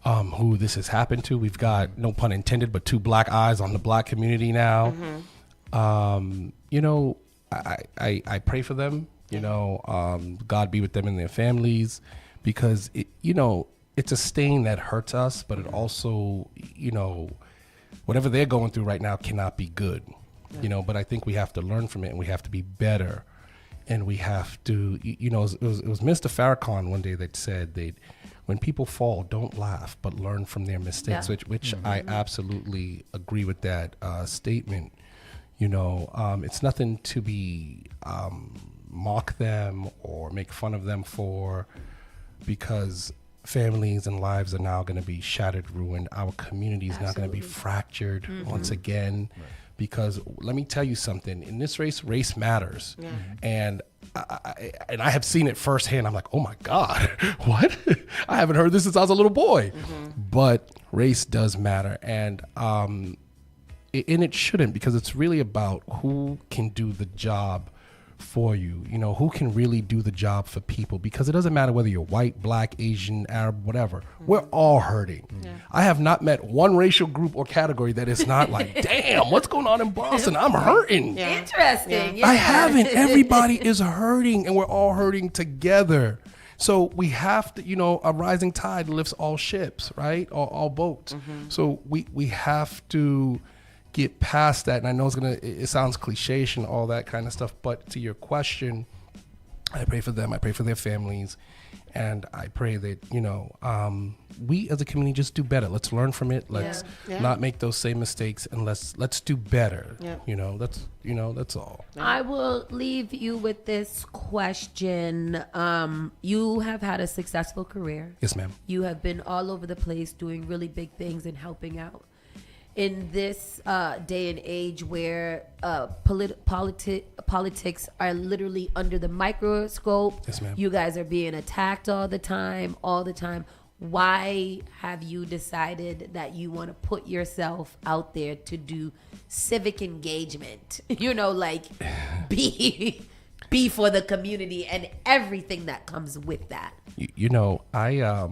Speaker 21: who this has happened to. We've got, no pun intended, but 2 black eyes on the black community now. You know, I pray for them. You know, God be with them and their families, because it's a stain that hurts us, but it also, whatever they're going through right now cannot be good. But I think we have to learn from it, and we have to be better, and we have to, it was Mr. Farrakhan one day that said that when people fall, don't laugh, but learn from their mistakes, which I absolutely agree with that statement. It's nothing to be mock them or make fun of them for, because families and lives are now going to be shattered, ruined. Our community is now going to be fractured once again. Because let me tell you something, in this race matters. And I have seen it firsthand. I'm like, oh my God, what? I haven't heard this since I was a little boy. But race does matter. And and it shouldn't, because it's really about who can do the job for you. You know, who can really do the job for people, because it doesn't matter whether you're white, black, Asian, Arab, whatever. We're all hurting. I have not met one racial group or category that is not like, damn, what's going on in Boston? I'm hurting.
Speaker 1: Interesting. Yeah.
Speaker 21: I haven't. Everybody is hurting, and we're all hurting together. So we have to, you know, a rising tide lifts all ships, right? All boats. So we have to get past that. And I know it sounds cliche and all that kind of stuff, but to your question, I pray for them. I pray for their families. And I pray that, you know, we as a community just do better. Let's learn from it. Let's not make those same mistakes, and let's do better. You know, that's all.
Speaker 1: I will leave you with this question. You have had a successful career.
Speaker 21: Yes, ma'am.
Speaker 1: You have been all over the place doing really big things and helping out. In this day and age where politics are literally under the microscope,
Speaker 21: yes, ma'am.
Speaker 1: You guys are being attacked all the time. Why have you decided that you want to put yourself out there to do civic engagement? You know, like be for the community and everything that comes with that.
Speaker 21: You know, I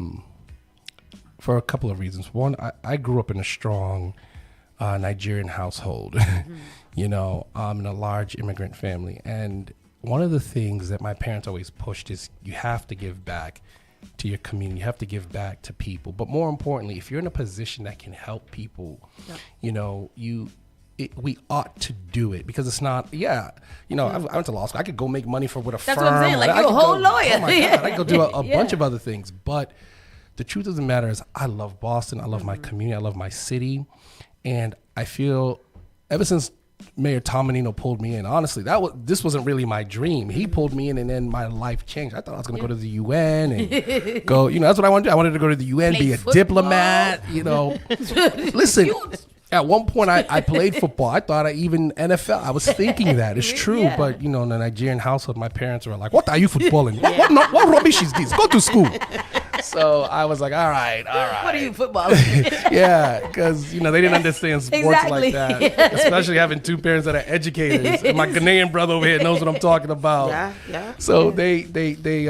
Speaker 21: for a couple of reasons. One, I grew up in a strong Nigerian household. You know, in a large immigrant family, and one of the things that my parents always pushed is you have to give back to your community. You have to give back to people. But more importantly, if you're in a position that can help people, you know, we ought to do it, because it's not, I went to law school. I could go make money with a firm.
Speaker 1: That's what I'm saying. Like, you're a whole lawyer.
Speaker 21: Oh my God, I could go do a bunch of other things. But the truth of the matter is, I love Boston. I love my community. I love my city. And I feel ever since Mayor Tom Menino pulled me in, honestly, this wasn't really my dream. He pulled me in, and then my life changed. I thought I was going to go to the UN and go, you know, that's what I wanted to do. I wanted to go to the UN, be a diplomat, you know. Listen, at one point I played football. I thought even NFL. I was thinking that. It's true. But, you know, in the Nigerian household, my parents were like, what are you footballing? What rubbish is this? Go to school. So I was like, all right.
Speaker 1: What are you footballing?
Speaker 21: Yeah, because, you know, they didn't understand sports like that. Especially having two parents that are educators. And my Ghanaian brother over here knows what I'm talking about.
Speaker 2: Yeah.
Speaker 21: So they pretty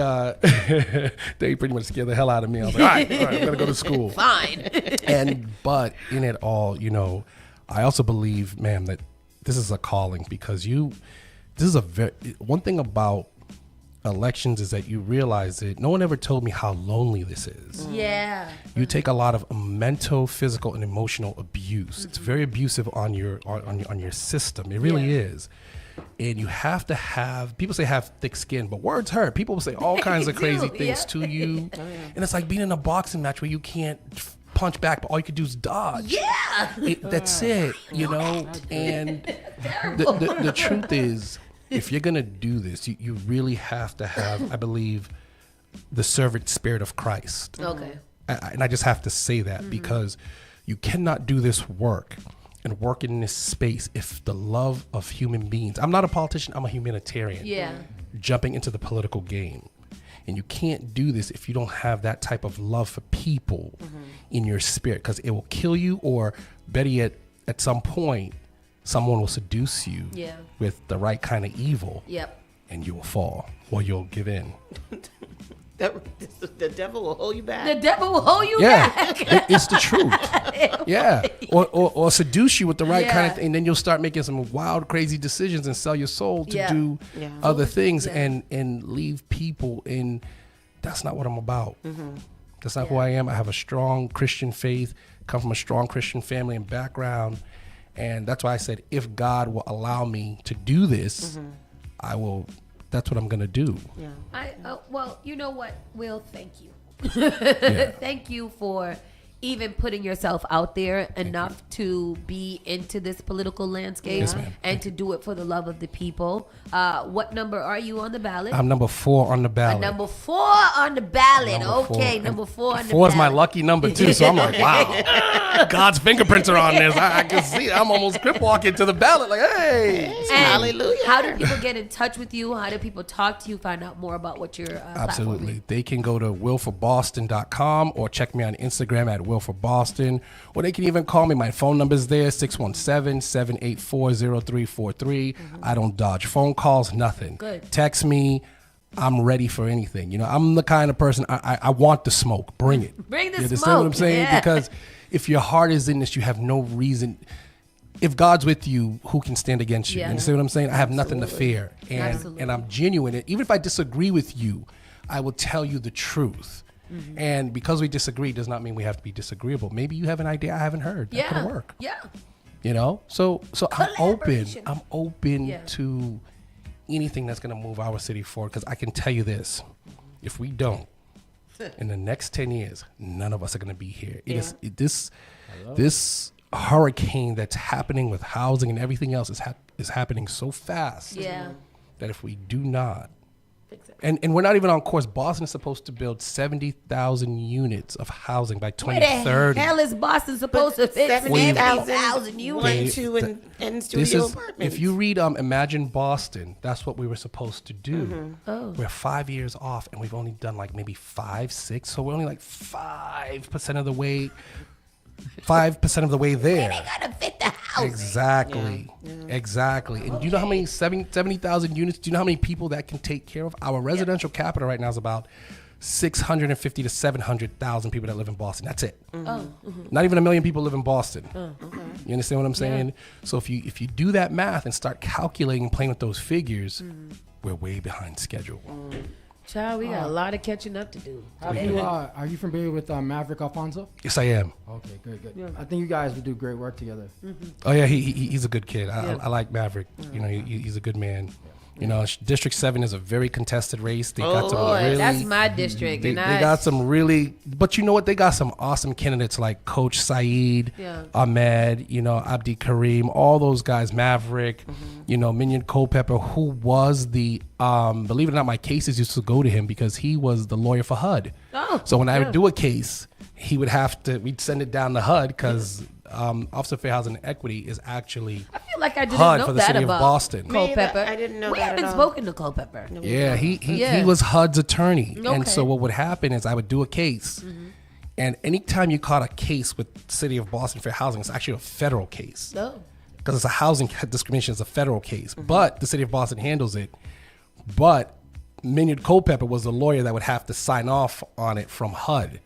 Speaker 21: much scared the hell out of me. I was like, all right, I'm going to go to school.
Speaker 1: Fine.
Speaker 21: But in it all, you know, I also believe, ma'am, that this is a calling, because one thing about elections is that you realize that no one ever told me how lonely this is.
Speaker 1: Yeah.
Speaker 21: You take a lot of mental, physical, and emotional abuse. It's very abusive on your system. It really is. And you have to people say have thick skin, but words hurt. People will say all kinds of crazy things to you. And it's like being in a boxing match where you can't punch back, but all you could do is dodge.
Speaker 1: Yeah.
Speaker 21: That's it, you know? And the truth is, if you're going to do this, you really have to have, I believe, the servant spirit of Christ.
Speaker 1: Okay.
Speaker 21: And I just have to say that, because you cannot do this work and work in this space if the love of human beings. I'm not a politician, I'm a humanitarian.
Speaker 1: Yeah.
Speaker 21: Jumping into the political game. And you can't do this if you don't have that type of love for people in your spirit, because it will kill you, or better yet, at some point, someone will seduce you with the right kind of evil.
Speaker 1: Yep.
Speaker 21: And you will fall, or you'll give in.
Speaker 2: The devil will hold you back.
Speaker 1: The devil will hold you back.
Speaker 21: It's the truth. Yeah. Or seduce you with the right kind of thing, and then you'll start making some wild, crazy decisions and sell your soul to do other things and leave people. And that's not what I'm about. That's not who I am. I have a strong Christian faith, come from a strong Christian family and background. And that's why I said, if God will allow me to do this, I will. That's what I'm going to do.
Speaker 1: Yeah. Well, you know what, Will? Thank you. Thank you for even putting yourself out there enough to be into this political landscape and to do it for the love of the people. What number are you on the ballot?
Speaker 21: I'm number 4 on the ballot.
Speaker 1: Number 4 on the ballot. Number 4 on the ballot.
Speaker 21: 4 is my lucky number too, so I'm like, wow, God's fingerprints are on this. I can see it. I'm almost crip walking to the ballot like, hey,
Speaker 2: hallelujah.
Speaker 1: How do people get in touch with you? How do people talk to you, find out more about what your
Speaker 21: Absolutely.
Speaker 1: platform is?
Speaker 21: They can go to willforboston.com or check me on Instagram at Will for Boston, or they can even call me. My phone number is there, 617-784-0343. I don't dodge phone calls, nothing.
Speaker 1: Good.
Speaker 21: Text me. I'm ready for anything. You know, I'm the kind of person, I want the smoke. Bring it.
Speaker 1: Bring the
Speaker 21: You understand
Speaker 1: smoke.
Speaker 21: what I'm saying?
Speaker 1: Yeah.
Speaker 21: Because if your heart is in this, you have no reason. If God's with you, who can stand against you?
Speaker 1: Yeah.
Speaker 21: You understand what I'm saying? I have nothing to fear. And I'm genuine. And even if I disagree with you, I will tell you the truth.
Speaker 1: Mm-hmm.
Speaker 21: And because we disagree does not mean we have to be disagreeable. Maybe you have an idea I haven't heard. That could work.
Speaker 1: Yeah.
Speaker 21: You know? So I'm open. I'm open
Speaker 1: Yeah.
Speaker 21: to anything that's going to move our city forward. Because I can tell you this. If we don't, in the next 10 years, none of us are going to be here. This hurricane that's happening with housing and everything else is happening so fast that if we do not, and we're not even on course. Boston is supposed to build 70,000 units of housing by 2030.
Speaker 1: Where the hell is Boston supposed to fit 70,000 units?
Speaker 2: And studio apartments.
Speaker 21: If you read Imagine Boston, that's what we were supposed to do.
Speaker 1: Mm-hmm. Oh.
Speaker 21: We're 5 years off, and we've only done like maybe 5, 6. So we're only like 5% of the way. 5% of the way there.
Speaker 1: They gotta fit the house.
Speaker 21: Exactly. Exactly. And do you know how many 70,000 units? Do you know how many people that can take care of? Our residential capital right now is about 650 to 700,000 people that live in Boston. That's it. Not even 1 million people live in Boston. You understand what I'm saying? So if you do that math and start calculating, playing with those figures, we're way behind schedule.
Speaker 1: Child, we got a lot of catching up to do.
Speaker 3: Are you familiar with Maverick Alfonso?
Speaker 21: Yes, I am.
Speaker 3: Okay, good. Yeah. I think you guys would do great work together.
Speaker 21: Oh yeah, he's a good kid. I like Maverick. You know, he's a good man. You know, District 7 is a very contested race. They got some really,
Speaker 1: that's my district.
Speaker 21: They got some really, but you know what? They got some awesome candidates like Coach Saeed, Ahmed, you know, Abdi Karim, all those guys, Maverick, you know, Minion Culpepper, who was the, believe it or not, my cases used to go to him because he was the lawyer for HUD. So when I would do a case, we'd send it down to HUD because Office of Fair Housing and Equity is actually
Speaker 1: I feel like I didn't
Speaker 21: HUD
Speaker 1: know
Speaker 21: for the
Speaker 1: that
Speaker 21: city
Speaker 1: about
Speaker 21: of Boston.
Speaker 1: Culpepper.
Speaker 2: I didn't know
Speaker 1: we
Speaker 2: that
Speaker 1: haven't
Speaker 2: at all.
Speaker 1: spoken to Culpepper.
Speaker 21: Yeah, he was HUD's attorney.
Speaker 1: Okay.
Speaker 21: And so what would happen is I would do a case. And anytime you caught a case with City of Boston Fair Housing, it's actually a federal case. Because it's a housing discrimination, it's a federal case. But the City of Boston handles it. But Minion Culpepper was the lawyer that would have to sign off on it from HUD.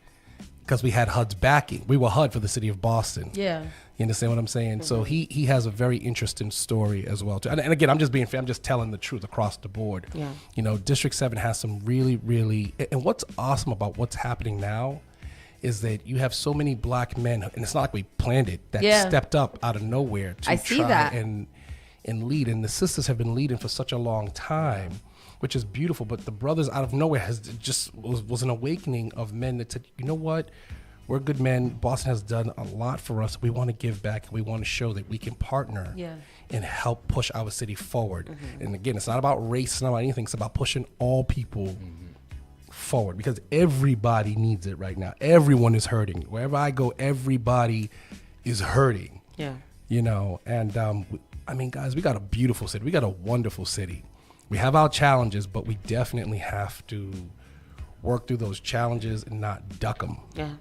Speaker 21: Because we had HUD's backing. We were HUD for the City of Boston.
Speaker 1: Yeah.
Speaker 21: You understand what I'm saying? So he has a very interesting story as well too. And again, I'm just being fair. I'm just telling the truth across the board.
Speaker 2: Yeah.
Speaker 21: You know, District 7 has some really, really, and what's awesome about what's happening now is that you have so many black men, and it's not like we planned it, that stepped up out of nowhere to try and lead. And the sisters have been leading for such a long time, which is beautiful. But the brothers out of nowhere was an awakening of men that said, you know what? We're good men. Boston has done a lot for us. We want to give back. We want to show that we can partner and help push our city forward. And again, it's not about race, it's not about anything. It's about pushing all people forward because everybody needs it right now. Everyone is hurting. Wherever I go, everybody is hurting.
Speaker 2: Yeah.
Speaker 21: You know, and I mean, guys, we got a beautiful city. We got a wonderful city. We have our challenges, but we definitely have to work through those challenges and not duck them.
Speaker 2: Yeah,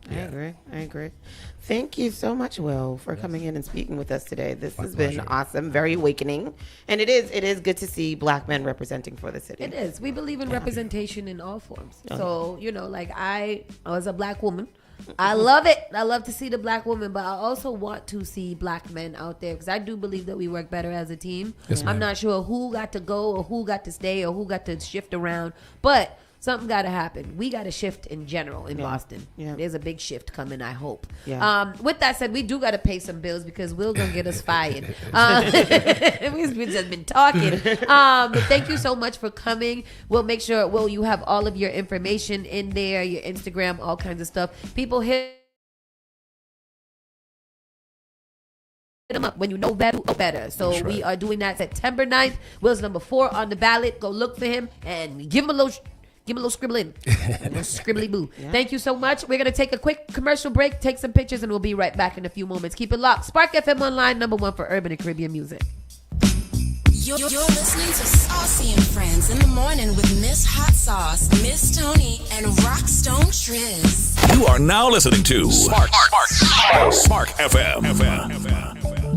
Speaker 2: I agree. Thank you so much, Will, for coming in and speaking with us today. This has been awesome, very awakening. And it is good to see black men representing for the city.
Speaker 1: It is. We believe in representation in all forms. So, you know, like I was a black woman. I love it. I love to see the black woman, but I also want to see black men out there because I do believe that we work better as a team.
Speaker 21: Yes,
Speaker 1: I'm not sure who got to go or who got to stay or who got to shift around, but something got to happen. We got to shift in general in Boston. Yeah. There's a big shift coming, I hope. Yeah. With that said, we do got to pay some bills because Will's going to get us fired. We've just been talking. But thank you so much for coming. We'll make sure, Will, you have all of your information in there, your Instagram, all kinds of stuff. People hit them up. When you know better, know better. So we are doing that September 9th. Will's number 4 on the ballot. Go look for him and give him a little scribbling. A little scribbly boo. Thank you so much. We're going to take a quick commercial break, take some pictures, and we'll be right back in a few moments. Keep it locked. Spark FM Online, #1 for urban and Caribbean music.
Speaker 5: You're listening to Saucy and Friends in the morning with Miss Hot Sauce, Miss Tony, and Rockstone Triz.
Speaker 6: You are now listening to Spark FM.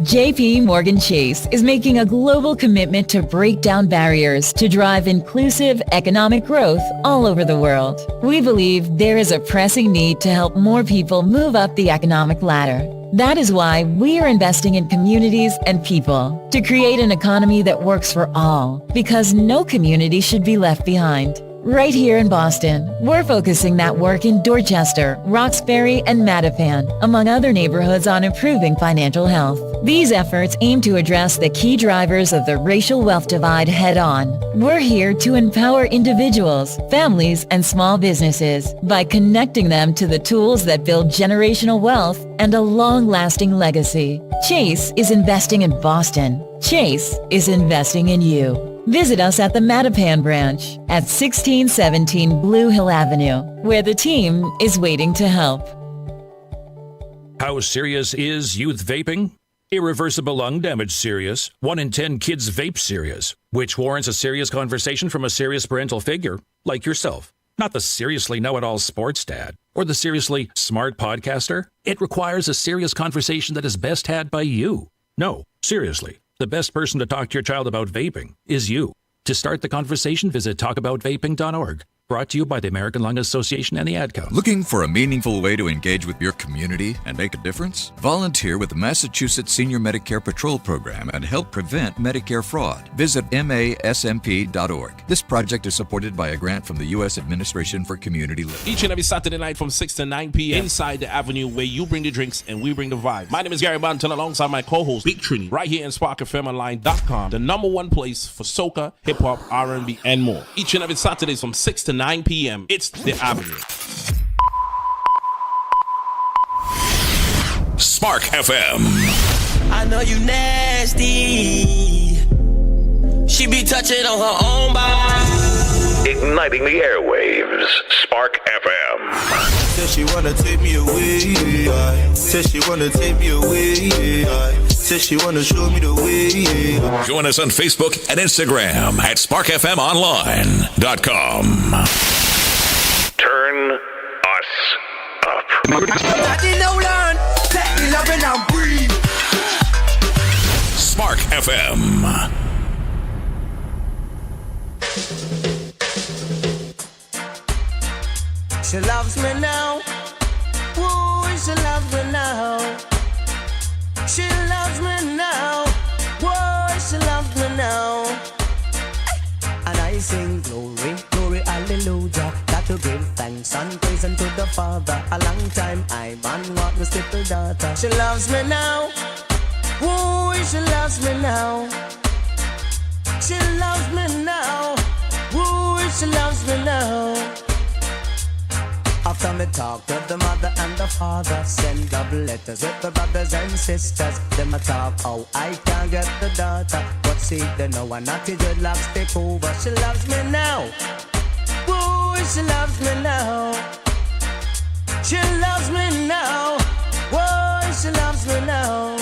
Speaker 7: JP Morgan Chase is making a global commitment to break down barriers to drive inclusive economic growth all over the world. We believe there is a pressing need to help more people move up the economic ladder. That is why we are investing in communities and people to create an economy that works for all, because no community should be left behind. Right here in Boston, we're focusing that work in Dorchester, Roxbury, and Mattapan, among other neighborhoods, on improving financial health. These efforts aim to address the key drivers of the racial wealth divide head-on. We're here to empower individuals, families, and small businesses by connecting them to the tools that build generational wealth and a long-lasting legacy. Chase is investing in Boston. Chase is investing in you. Visit us at the Mattapan branch at 1617 Blue Hill Avenue, where the team is waiting to help.
Speaker 6: How serious is youth vaping? Irreversible lung damage serious. 1 in 10 kids vape serious, which warrants a serious conversation from a serious parental figure like yourself. Not the seriously know-it-all sports dad or the seriously smart podcaster. It requires a serious conversation that is best had by you. No, seriously. The best person to talk to your child about vaping is you. To start the conversation, visit talkaboutvaping.org. Brought to you by the American Lung Association and the Ad Council.
Speaker 8: Looking for a meaningful way to engage with your community and make a difference? Volunteer with the Massachusetts Senior Medicare Patrol Program and help prevent Medicare fraud. Visit masmp.org. This project is supported by a grant from the U.S. Administration for Community Living.
Speaker 19: Each and every Saturday night from 6 to 9 p.m. inside the Avenue, where you bring the drinks and we bring the vibe. My name is Gary Banton, alongside my co-host Big Trini, right here in SparkFMOnline.com, the number one place for soca, hip-hop, R&B, and more. Each and every Saturday from 6 to 9 p.m. It's the Avenue.
Speaker 6: Spark FM.
Speaker 24: I know you nasty. She be touching on her own body.
Speaker 6: Igniting the airwaves. Spark FM.
Speaker 24: Said she wanna take me away. Said she wanna take me away. Said she wanna show me the way.
Speaker 6: Join us on Facebook and Instagram at SparkFMOnline.com. Turn us up.
Speaker 24: Daddy now learn. Let me love and breathe.
Speaker 6: Spark FM.
Speaker 24: She loves me now. Woo, she loves me now. She loves me now. Whoa, she loves me now. And I sing glory, glory, hallelujah. Got to give thanks and praise unto the Father. A long time I man want this little daughter. She loves me now. Whoa, she loves me now. She loves me now. Whoa, she loves me now. After me talk to the mother and the father, send double letters with the brothers and sisters. Them a talk how I can't get the daughter, but see they know I'm not the dreadlocks take over. She loves me now. Woo, she loves me now. She loves me now. Whoa, she loves me now.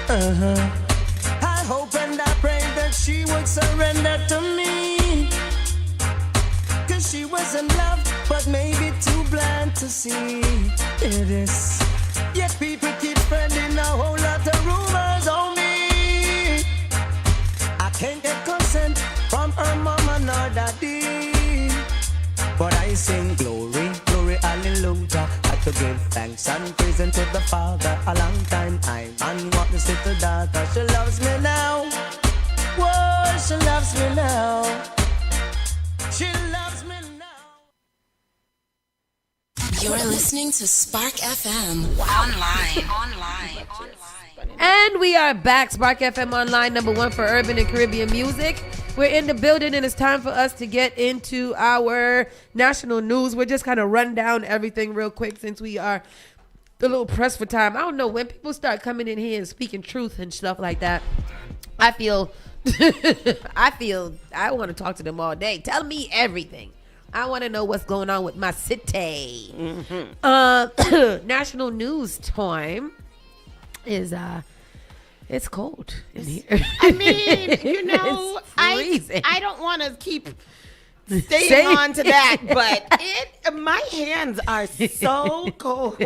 Speaker 24: I hope and I pray that she would surrender to me. Cause she was in love, but maybe too blind to see it is. Yet people keep spreading a whole lot of rumors on me. I can't get consent from her mama nor daddy, but I sing glory, glory, hallelujah. I to give thanks and praise unto the Father. A long time I man want this little daughter. She loves me now. Whoa, she loves me now. She loves me now.
Speaker 5: You're listening to Spark FM. Online.
Speaker 1: And we are back. Spark FM Online, number one for urban and Caribbean music. We're in the building, and it's time for us to get into our national news. We're just kind of run down everything real quick since we are a little pressed for time. I don't know, when people start coming in here and speaking truth and stuff like that, I feel I want to talk to them all day. Tell me everything. I want to know what's going on with my city. National news time is It's cold in here.
Speaker 2: I mean, you know,
Speaker 1: It's freezing.
Speaker 2: I don't want to keep staying on to that, but my hands are so cold.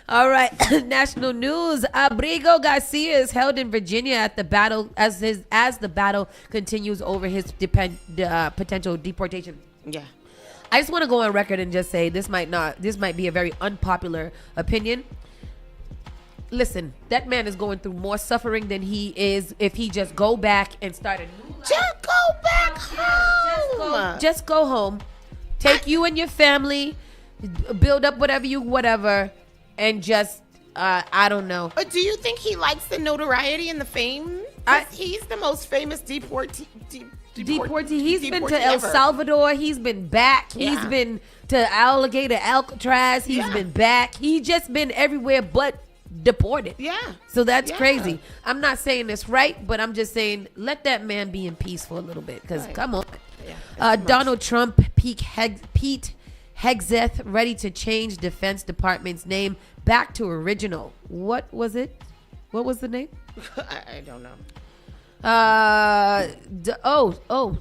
Speaker 1: All right, national news. Abrigo Garcia is held in Virginia at the battle as the battle continues over his potential deportation.
Speaker 2: Yeah.
Speaker 1: I just want to go on record and just say this might be a very unpopular opinion. Listen, that man is going through more suffering than he is if he just go back and start a new life.
Speaker 2: Just go back home.
Speaker 1: Just go home. Take you and your family, build up whatever, and just I don't know.
Speaker 2: But do you think he likes the notoriety and the fame? He's the most famous deportee.
Speaker 1: He's been to El Salvador. He's been back.
Speaker 2: Yeah.
Speaker 1: He's been to Alligator Alcatraz. He's been back. He's just been everywhere but deported.
Speaker 2: Yeah.
Speaker 1: So that's crazy. I'm not saying it's right, but I'm just saying let that man be in peace for a little bit. Because come on. Yeah, Donald Trump, Pete Hegseth, ready to change Defense Department's name back to original. What was it? What was the name?
Speaker 2: I don't know.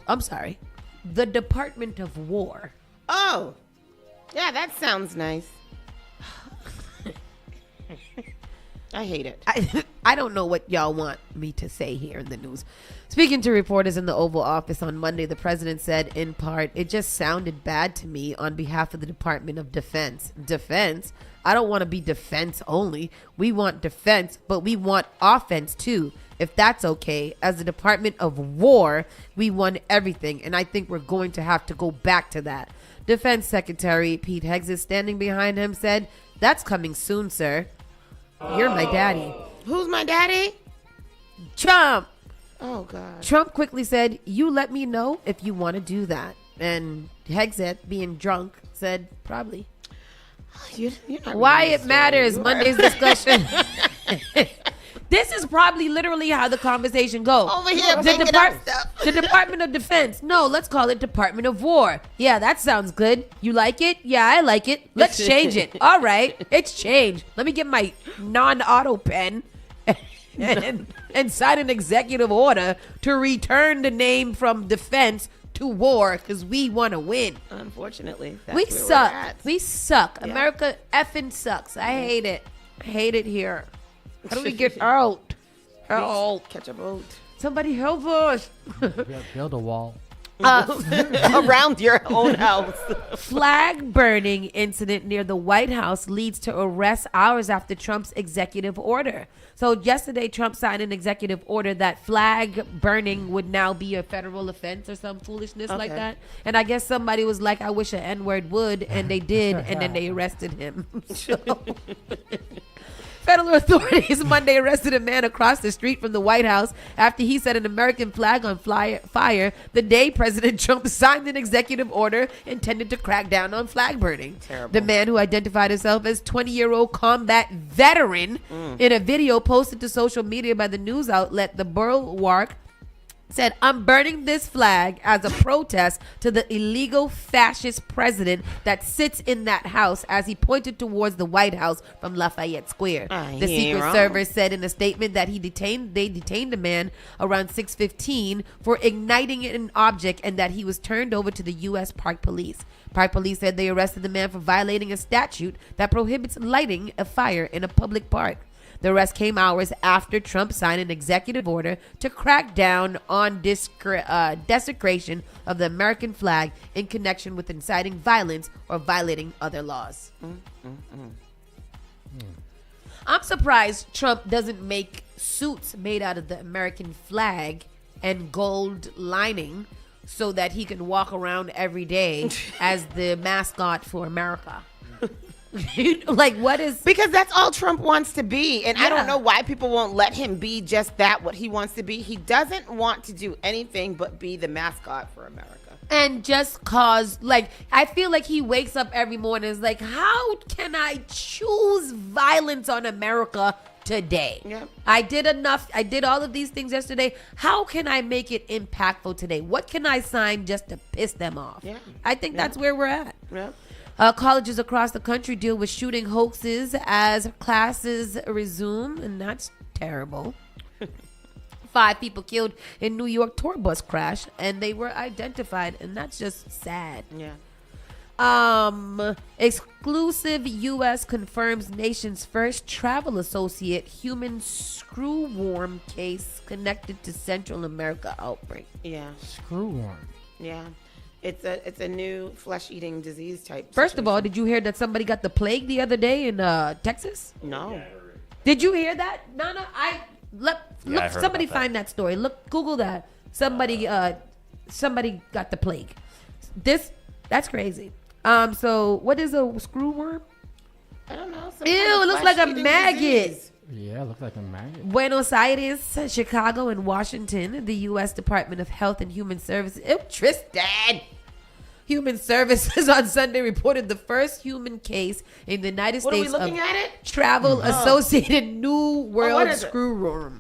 Speaker 1: I'm sorry. The Department of War.
Speaker 2: Oh. Yeah, that sounds nice. I hate it.
Speaker 1: I don't know what y'all want me to say here in the news. Speaking to reporters in the Oval Office on Monday, the president said, in part, it just sounded bad to me on behalf of the Department of Defense. Defense? I don't want to be defense only. We want defense, but we want offense too. If that's okay, as the Department of War, we won everything, and I think we're going to have to go back to that. Defense Secretary Pete Hegseth, standing behind him, said, that's coming soon, sir. You're my daddy.
Speaker 2: Who's my daddy?
Speaker 1: Trump.
Speaker 2: Oh, God.
Speaker 1: Trump quickly said, you let me know if you want to do that. And Hegseth, being drunk, said, probably.
Speaker 2: You're not
Speaker 1: Why
Speaker 2: reading
Speaker 1: it
Speaker 2: the
Speaker 1: matters,
Speaker 2: story.
Speaker 1: Monday's discussion. This is probably literally how the conversation goes.
Speaker 2: Over here making up stuff.
Speaker 1: The Department of Defense. No, let's call it Department of War. Yeah, that sounds good. You like it? Yeah, I like it. Let's change it. All right, it's changed. Let me get my non-auto pen and sign an executive order to return the name from defense to war because we want to win.
Speaker 2: Unfortunately, that's
Speaker 1: we
Speaker 2: where
Speaker 1: suck.
Speaker 2: we're at.
Speaker 1: We suck.
Speaker 2: Yeah.
Speaker 1: America effing sucks. I hate it. I hate it here. How do we get out? Help.
Speaker 2: Catch a boat.
Speaker 1: Somebody help us.
Speaker 3: Build a wall.
Speaker 2: Around your own house.
Speaker 1: Flag burning incident near the White House leads to arrest hours after Trump's executive order. So yesterday, Trump signed an executive order that flag burning would now be a federal offense or some foolishness like that. And I guess somebody was like, I wish an N-word would, and they did, and then they arrested him. So, federal authorities Monday arrested a man across the street from the White House after he set an American flag on fire the day President Trump signed an executive order intended to crack down on flag burning.
Speaker 2: Terrible.
Speaker 1: The man, who identified himself as 20-year-old combat veteran, in a video posted to social media by the news outlet The Bulwark, said, I'm burning this flag as a protest to the illegal fascist president that sits in that house, as he pointed towards the White House from Lafayette Square. The Secret Service said in a statement that they detained a man around 6:15 for igniting an object and that he was turned over to the U.S. Park Police. Park Police said they arrested the man for violating a statute that prohibits lighting a fire in a public park. The arrest came hours after Trump signed an executive order to crack down on desecration of the American flag in connection with inciting violence or violating other laws. I'm surprised Trump doesn't make suits made out of the American flag and gold lining so that he can walk around every day as the mascot for America. Like, what is...
Speaker 2: Because that's all Trump wants to be. And I
Speaker 1: Yeah.
Speaker 2: don't know why people won't let him be just that, what he wants to be. He doesn't want to do anything but be the mascot for America.
Speaker 1: And just cause, like, I feel like he wakes up every morning and is like, how can I choose violence on America today?
Speaker 2: Yep.
Speaker 1: I did enough. I did all of these things yesterday. How can I make it impactful today? What can I sign just to piss them off?
Speaker 2: Yeah.
Speaker 1: I think that's where we're at.
Speaker 2: Yep.
Speaker 1: Colleges across the country deal with shooting hoaxes as classes resume, and that's terrible. 5 people killed in New York tour bus crash, and they were identified, and that's just sad.
Speaker 2: Yeah.
Speaker 1: Exclusive U.S. confirms nation's first travel associate human screwworm case connected to Central America outbreak.
Speaker 2: Yeah.
Speaker 3: Screwworm.
Speaker 2: Yeah. It's a new flesh-eating disease type.
Speaker 1: First of all, did you hear that somebody got the plague the other day in Texas?
Speaker 2: No.
Speaker 1: Did you hear that? Nana, look.
Speaker 4: I heard
Speaker 1: Somebody
Speaker 4: about that.
Speaker 1: find that story. Look, Google that. Somebody got the plague. That's crazy. So what is a screwworm?
Speaker 2: I don't know.
Speaker 1: Ew, it looks like a maggot.
Speaker 2: Disease.
Speaker 3: Yeah, it looks like a maggot.
Speaker 1: Buenos Aires, Chicago, and Washington, the U.S. Department of Health and Human Services. Ew, Tristan. Human Services on Sunday reported the first human case in the United
Speaker 2: What are we
Speaker 1: States
Speaker 2: looking
Speaker 1: of
Speaker 2: at it?
Speaker 1: travel-associated New World
Speaker 2: what is it?
Speaker 1: screwworm,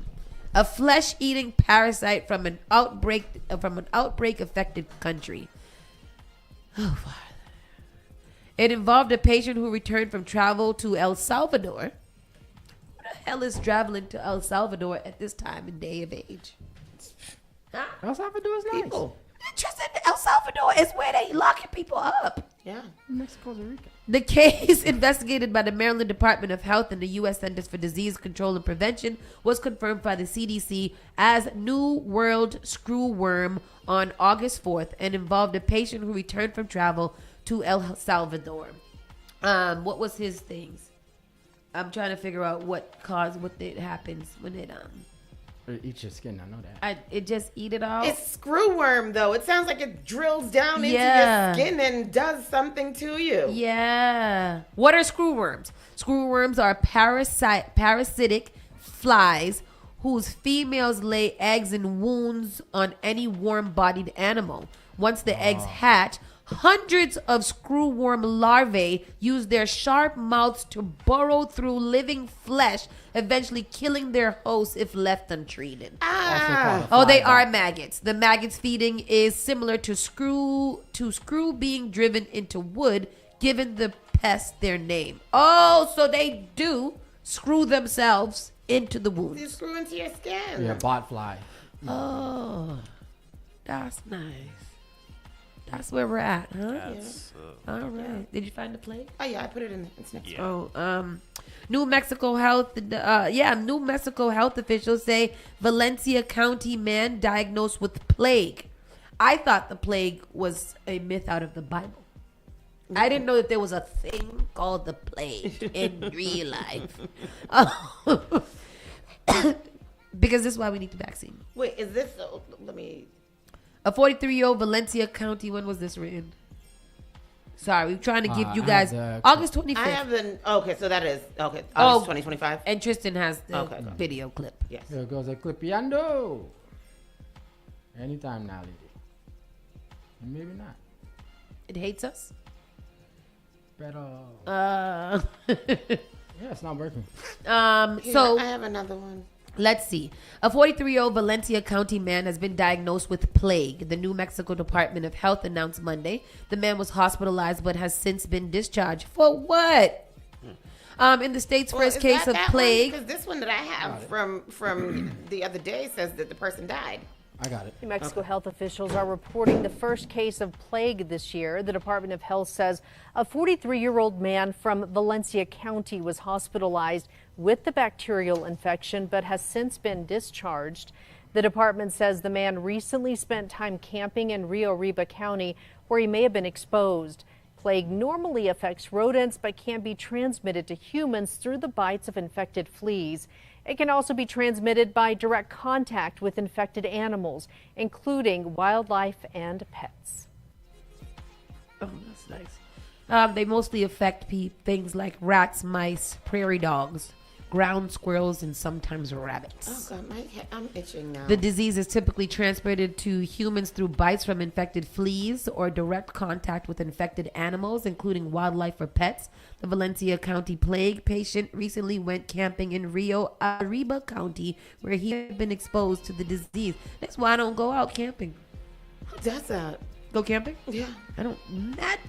Speaker 1: a flesh-eating parasite from an outbreak affected country. Oh, Father. It involved a patient who returned from travel to El Salvador. Who the hell is traveling to El Salvador at this time and day of age? Huh?
Speaker 3: El Salvador is nice.
Speaker 1: People. Just in El Salvador is where they locking people up.
Speaker 2: Yeah.
Speaker 3: Mexico's Rica.
Speaker 1: The case, investigated by the Maryland Department of Health and the U.S. Centers for Disease Control and Prevention, was confirmed by the CDC as New World Screwworm on August 4th and involved a patient who returned from travel to El Salvador. What was his things? I'm trying to figure out what happens when it
Speaker 3: It eats your skin, I know that.
Speaker 1: it just eat it all.
Speaker 2: It's screwworm, though. It sounds like it drills down into
Speaker 1: Yeah.
Speaker 2: your skin and does something to you.
Speaker 1: Yeah. What are screwworms? Screwworms are parasitic flies whose females lay eggs in wounds on any warm-bodied animal. Once the eggs hatch, hundreds of screwworm larvae use their sharp mouths to burrow through living flesh, eventually killing their hosts if left untreated. They are maggots. The maggots feeding is similar to screw being driven into wood, given the pest their name. Oh, so they do screw themselves into the wounds.
Speaker 2: You screw into your skin.
Speaker 3: Yeah, bot fly.
Speaker 1: Oh, that's nice. That's where we're at, huh? All right. Did you find the plague?
Speaker 2: Oh yeah, I put it in. It's next.
Speaker 1: Yeah. Oh, New Mexico health. New Mexico health officials say Valencia County man diagnosed with plague. I thought the plague was a myth out of the Bible. I didn't know that there was a thing called the plague in real life. Because this is why we need the vaccine.
Speaker 2: Wait, is this? Let me.
Speaker 1: A 43-year-old Valencia County. When was this written? Sorry, we're trying to give you guys August 25th.
Speaker 2: I have okay, so that is okay. August 2025.
Speaker 1: And Tristan has the video clip.
Speaker 2: Yes.
Speaker 3: Here goes a clipiando. Anytime now, lady. Maybe not.
Speaker 1: It hates us.
Speaker 3: Pero.
Speaker 1: Yeah,
Speaker 3: it's not working.
Speaker 1: So
Speaker 2: I have another one.
Speaker 1: Let's see. A 43-year-old Valencia County man has been diagnosed with plague. The New Mexico Department of Health announced Monday. The man was hospitalized but has since been discharged. For what? In the state's first case of plague.
Speaker 2: Because this one that I have from the other day says that the person died.
Speaker 3: I got it.
Speaker 9: New Mexico health officials are reporting the first case of plague this year. The Department of Health says a 43-year-old man from Valencia County was hospitalized with the bacterial infection but has since been discharged. The department says the man recently spent time camping in Rio Arriba County where he may have been exposed. Plague normally affects rodents but can be transmitted to humans through the bites of infected fleas. It can also be transmitted by direct contact with infected animals, including wildlife and pets.
Speaker 1: Oh, that's nice. They mostly affect things like rats, mice, prairie dogs, ground squirrels, and sometimes rabbits.
Speaker 2: Oh, God, I'm itching now.
Speaker 1: The disease is typically transmitted to humans through bites from infected fleas or direct contact with infected animals, including wildlife or pets. The Valencia County plague patient recently went camping in Rio Arriba County, where he had been exposed to the disease. That's why I don't go out camping.
Speaker 2: Who does that?
Speaker 1: Go camping?
Speaker 2: Yeah.
Speaker 1: I don't. Mad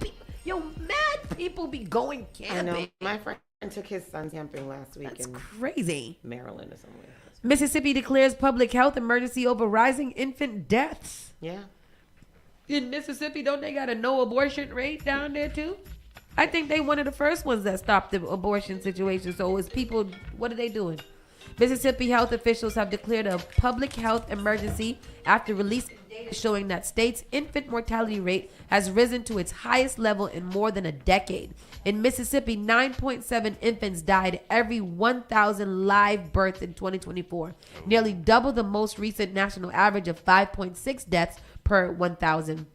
Speaker 1: people be going camping.
Speaker 2: I know. My friend took his son camping last week.
Speaker 1: That's
Speaker 2: in
Speaker 1: crazy.
Speaker 2: Maryland or somewhere.
Speaker 1: Mississippi declares public health emergency over rising infant deaths.
Speaker 2: Yeah.
Speaker 1: In Mississippi, don't they got a no abortion rate down there too? I think they one of the first ones that stopped the abortion situation. So it's people, what are they doing? Mississippi health officials have declared a public health emergency after releasing data showing that state's infant mortality rate has risen to its highest level in more than a decade. In Mississippi, 9.7 infants died every 1,000 live births in 2024, nearly double the most recent national average of 5.6 deaths per 1,000.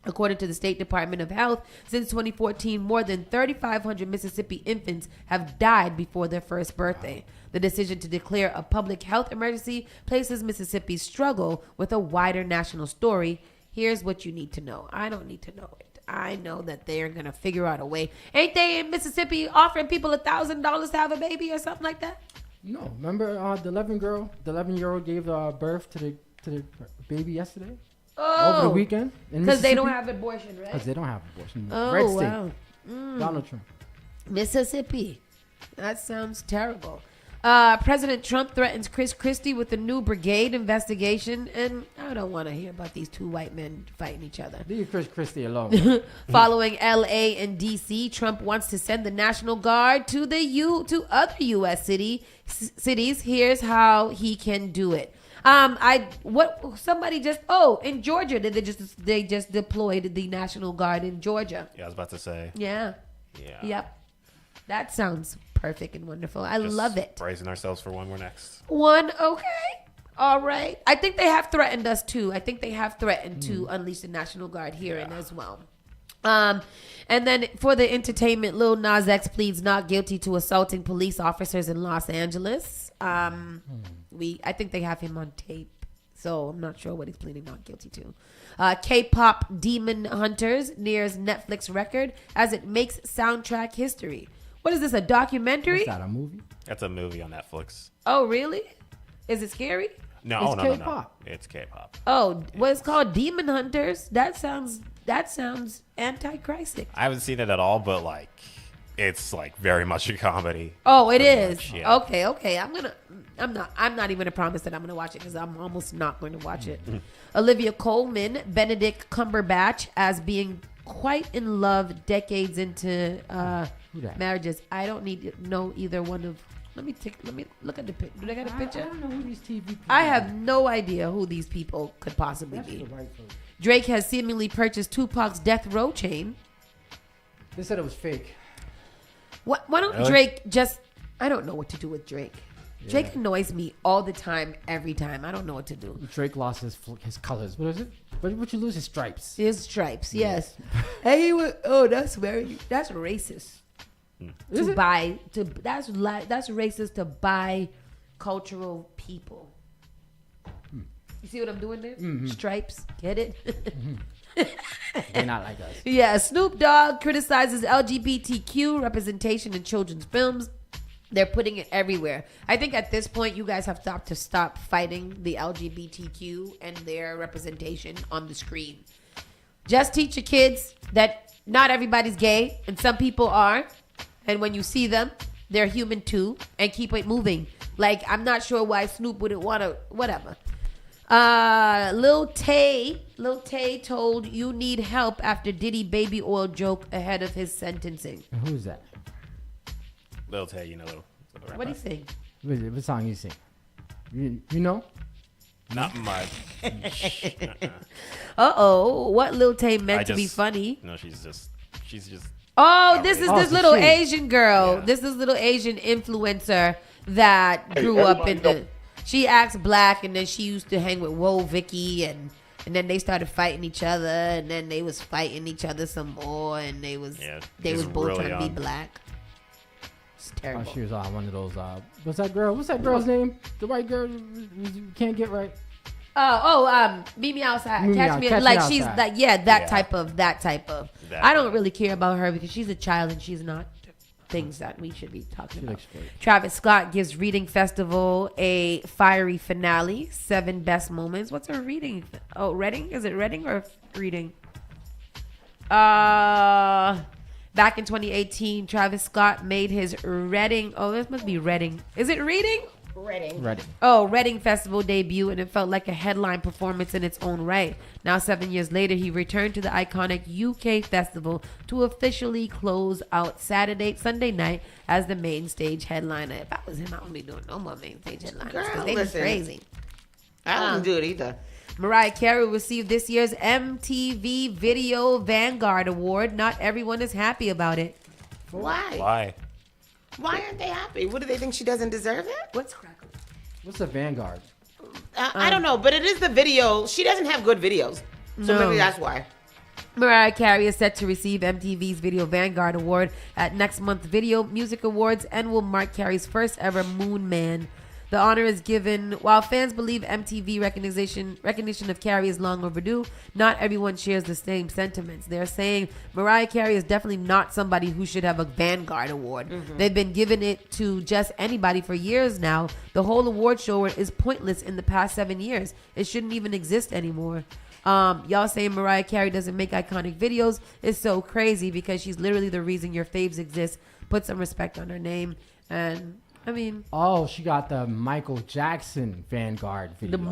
Speaker 1: According to the State Department of Health, since 2014, more than 3,500 Mississippi infants have died before their first birthday. The decision to declare a public health emergency places Mississippi's struggle with a wider national story. Here's what you need to know. I don't need to know it. I know that they're going to figure out a way. Ain't they in Mississippi offering people $1,000 to have a baby or something like that?
Speaker 3: No. Remember the 11-year-old gave birth to the baby yesterday?
Speaker 1: Oh,
Speaker 3: over the weekend?
Speaker 1: Because they don't have abortion, right?
Speaker 3: Because they don't have abortion.
Speaker 1: Oh,
Speaker 3: Red state.
Speaker 1: wow.
Speaker 3: Donald Trump.
Speaker 1: Mississippi. That sounds terrible. President Trump threatens Chris Christie with a new brigade investigation, and I don't want to hear about these two white men fighting each other.
Speaker 3: Leave Chris Christie alone.
Speaker 1: Following L.A. and D.C., Trump wants to send the National Guard to other U.S. cities. Here's how he can do it. In Georgia, they just deployed the National Guard in Georgia.
Speaker 4: Yeah, I was about to say.
Speaker 1: Yeah. Yep. That sounds perfect and wonderful. I love it.
Speaker 4: Bracing ourselves for one more next.
Speaker 1: Okay. All right. I think they have threatened us too. I think they have threatened to unleash the National Guard here and as well. And then for the entertainment, Lil Nas X pleads not guilty to assaulting police officers in Los Angeles. I think they have him on tape, so I'm not sure what he's pleading not guilty to. K-pop Demon Hunters nears Netflix record as it makes soundtrack history. What is this, a documentary?
Speaker 3: Is that a movie?
Speaker 4: That's a movie on Netflix.
Speaker 1: Oh, really? Is it scary?
Speaker 4: No.
Speaker 3: K-pop.
Speaker 4: It's K-pop.
Speaker 1: Oh, what it's called? Demon Hunters? That sounds anti-Christic.
Speaker 4: I haven't seen it at all, but it's very much a comedy.
Speaker 1: Oh, it is.
Speaker 4: Much, yeah.
Speaker 1: Okay. I'm not even gonna promise that I'm gonna watch it because I'm almost not going to watch it. Olivia Colman, Benedict Cumberbatch as being quite in love decades into marriages. I don't need to know either one of. Let me look at the picture. Do they got a picture?
Speaker 3: I don't know who these TV people
Speaker 1: I have no idea who these people could possibly be. Drake has seemingly purchased Tupac's death row chain.
Speaker 3: They said it was fake.
Speaker 1: Why don't
Speaker 4: Really?
Speaker 1: Drake just... I don't know what to do with Drake. Drake annoys me all the time, every time. I don't know what to do.
Speaker 3: Drake lost his colors. What is it? What you lose? His stripes.
Speaker 1: His stripes, yes. And he was... Oh, that's racist.
Speaker 3: Is it?
Speaker 1: That's racist to buy cultural people. You see what I'm doing there?
Speaker 3: Mm-hmm.
Speaker 1: Stripes, get it?
Speaker 3: They're not like us.
Speaker 1: Yeah, Snoop Dogg criticizes LGBTQ representation in children's films. They're putting it everywhere. I think at this point, you guys have to stop fighting the LGBTQ and their representation on the screen. Just teach your kids that not everybody's gay, and some people are. And when you see them, they're human too, and keep it moving. I'm not sure why Snoop wouldn't want to, whatever. Lil Tay told you need help after Diddy baby oil joke ahead of his sentencing.
Speaker 3: And who's that?
Speaker 4: Lil Tay,
Speaker 1: What do you think?
Speaker 3: What song you sing? You know?
Speaker 4: Not much.
Speaker 1: What Lil Tay meant to be funny?
Speaker 4: No, she's just.
Speaker 1: Oh, this is this little
Speaker 3: she.
Speaker 1: Asian girl.
Speaker 4: Yeah.
Speaker 1: This is little Asian influencer that grew up in the. She acts black, and then she used to hang with Whoa Vicky, and then they started fighting each other, and then they was fighting each other some more, and they was both
Speaker 4: really
Speaker 1: trying to be
Speaker 4: young.
Speaker 1: black. It's terrible.
Speaker 3: She was one of those. What's that girl? What's that girl's name? The white girl you can't get right.
Speaker 1: Meet me outside.
Speaker 3: Catch me
Speaker 1: She's
Speaker 3: outside.
Speaker 1: that type of. I don't really care about her because she's a child and she's not things that we should be talking about. Travis Scott gives Reading Festival a fiery finale. 7 best moments. What's a reading? Oh, Reading? Is it Reading or Reading? Back in 2018, Travis Scott made his Reading. Oh, this must be Reading. Is it Reading
Speaker 2: Reading.
Speaker 1: Oh, Reading Festival debut, and it felt like a headline performance in its own right. Now, 7 years later, he returned to the iconic UK festival to officially close out Sunday night as the main stage headliner. If I was him, I wouldn't be doing no more main stage headliners because they be crazy.
Speaker 2: I wouldn't do it either.
Speaker 1: Mariah Carey received this year's MTV Video Vanguard Award. Not everyone is happy about it.
Speaker 2: Why? Why aren't they happy? What, do they think she doesn't deserve it?
Speaker 1: What's crackle?
Speaker 3: What's a Vanguard?
Speaker 2: I don't know, but it is the video. She doesn't have good videos. So maybe that's why.
Speaker 1: Mariah Carey is set to receive MTV's Video Vanguard Award at next month's Video Music Awards and will mark Carey's first ever Moon Man. The honor is given while fans believe MTV recognition of Carey is long overdue. Not everyone shares the same sentiments. They're saying Mariah Carey is definitely not somebody who should have a Vanguard Award.
Speaker 2: Mm-hmm.
Speaker 1: They've been giving it to just anybody for years now. The whole award show is pointless in the past 7 years. It shouldn't even exist anymore. Y'all saying Mariah Carey doesn't make iconic videos is so crazy because she's literally the reason your faves exist. Put some respect on her name. And I mean,
Speaker 3: she got the Michael Jackson Vanguard video.
Speaker 1: The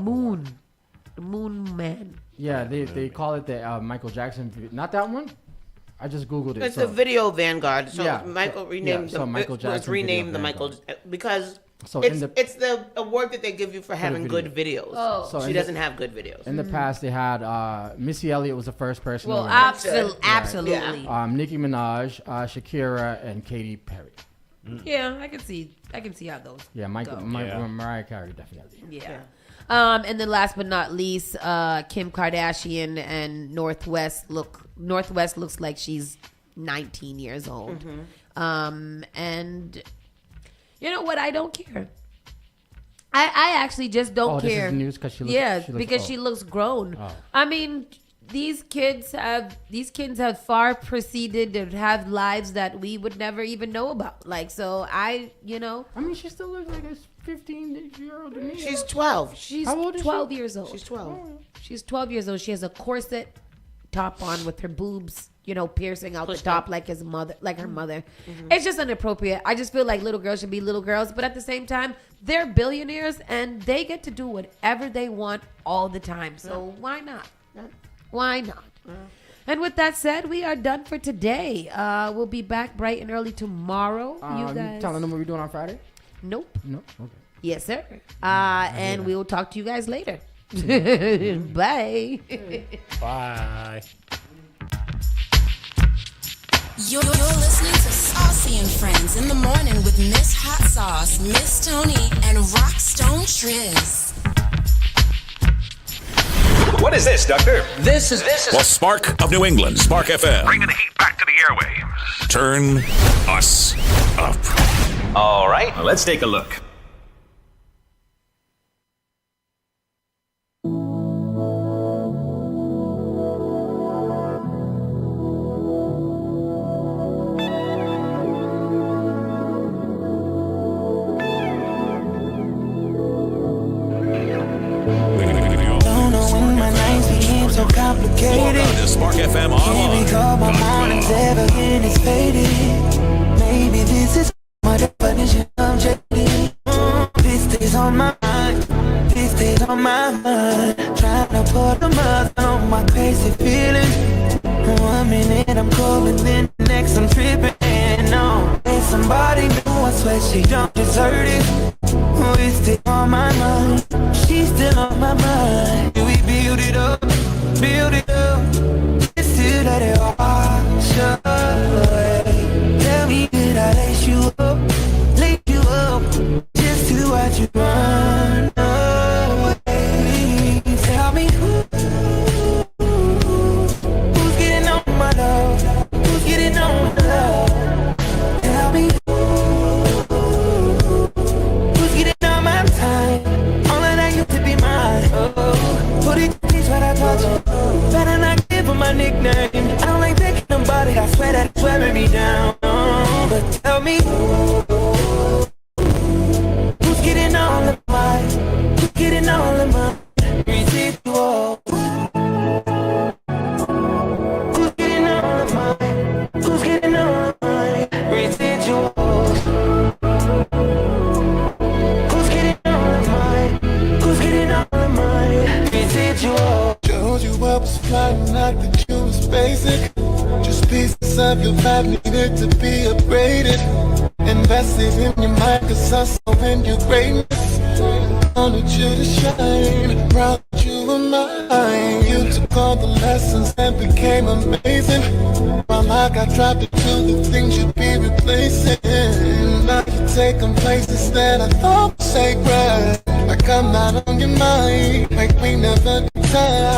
Speaker 1: Moon Man.
Speaker 3: Yeah, they call it the Michael Jackson. Not that one. I just googled it.
Speaker 2: It's the Video Vanguard. So
Speaker 3: yeah,
Speaker 2: Michael renamed
Speaker 3: Michael Jackson
Speaker 2: was renamed the
Speaker 3: Vanguard.
Speaker 2: Michael because
Speaker 3: So
Speaker 2: it's the award that they give you for having good videos.
Speaker 1: Oh.
Speaker 3: So
Speaker 2: she doesn't have good videos.
Speaker 3: In the past, they had Missy Elliott was the first person.
Speaker 1: Well,
Speaker 3: to win.
Speaker 1: absolutely.
Speaker 2: Yeah.
Speaker 3: Nicki Minaj, Shakira, and Katy Perry.
Speaker 1: Yeah, I can see how those.
Speaker 3: Yeah,
Speaker 1: go.
Speaker 3: Mariah Carey definitely.
Speaker 1: Yeah. And then last but not least, Kim Kardashian and Northwest looks like she's 19 years old.
Speaker 2: Mm-hmm.
Speaker 1: And you know what? I don't care. I actually just don't care.
Speaker 3: This is news because she looks.
Speaker 1: Because she looks grown.
Speaker 3: Oh.
Speaker 1: I mean, these kids have far proceeded to have lives that we would never even know about. Like, so I
Speaker 3: mean, she still looks like a 15-year-old to me.
Speaker 2: She's 12.
Speaker 1: She's
Speaker 3: How old is
Speaker 1: 12 years old.
Speaker 2: She's 12.
Speaker 1: She's 12 years old. She has a corset top on with her boobs, piercing out the top like her mother. Mm-hmm. It's just inappropriate. I just feel like little girls should be little girls, but at the same time, they're billionaires and they get to do whatever they want all the time. So why not? Why not? And with that said, we are done for today. We'll be back bright and early tomorrow. You guys
Speaker 3: telling them what we're doing on Friday?
Speaker 1: Nope.
Speaker 3: No. Okay.
Speaker 1: Yes, sir. And we will talk to you guys later. Bye.
Speaker 4: Bye.
Speaker 5: You're listening to Saucy and Friends in the morning with Miss Hot Sauce, Miss Tony, and Rockstone Triz.
Speaker 17: What is this, Doctor? This is
Speaker 6: The Spark of New England, Spark FM.
Speaker 18: Bringing the heat back to the airwaves.
Speaker 6: Turn us up.
Speaker 17: All right, let's take a look.
Speaker 24: So complicated.
Speaker 6: Log on to Spark FM
Speaker 24: Can't
Speaker 6: online.
Speaker 24: recall my mornings ever again, it's faded. Maybe this is my definition of jaded. This stays on my mind. This stays on my mind. Trying to put the mother on my crazy feelings. 1 minute I'm cold and then the next I'm tripping. No, there's somebody new, I swear she don't deserve it. It's still on my mind. She's still on my mind. We build it up. Build it up, just to let it wash away. Tell me, did I lace you up, just to watch you run away? Tell me who's getting on my love, who's getting on my love? Tell me pieces of your vibe needed to be upgraded. Invested in your mind, cause I saw in your greatness. Wanted you to shine, proud that you were mine. You took all the lessons and became amazing. While I got dropped to do the things you'd be replacing. Now you're taking places that I thought were sacred. Like I'm not on your mind, like we never did time.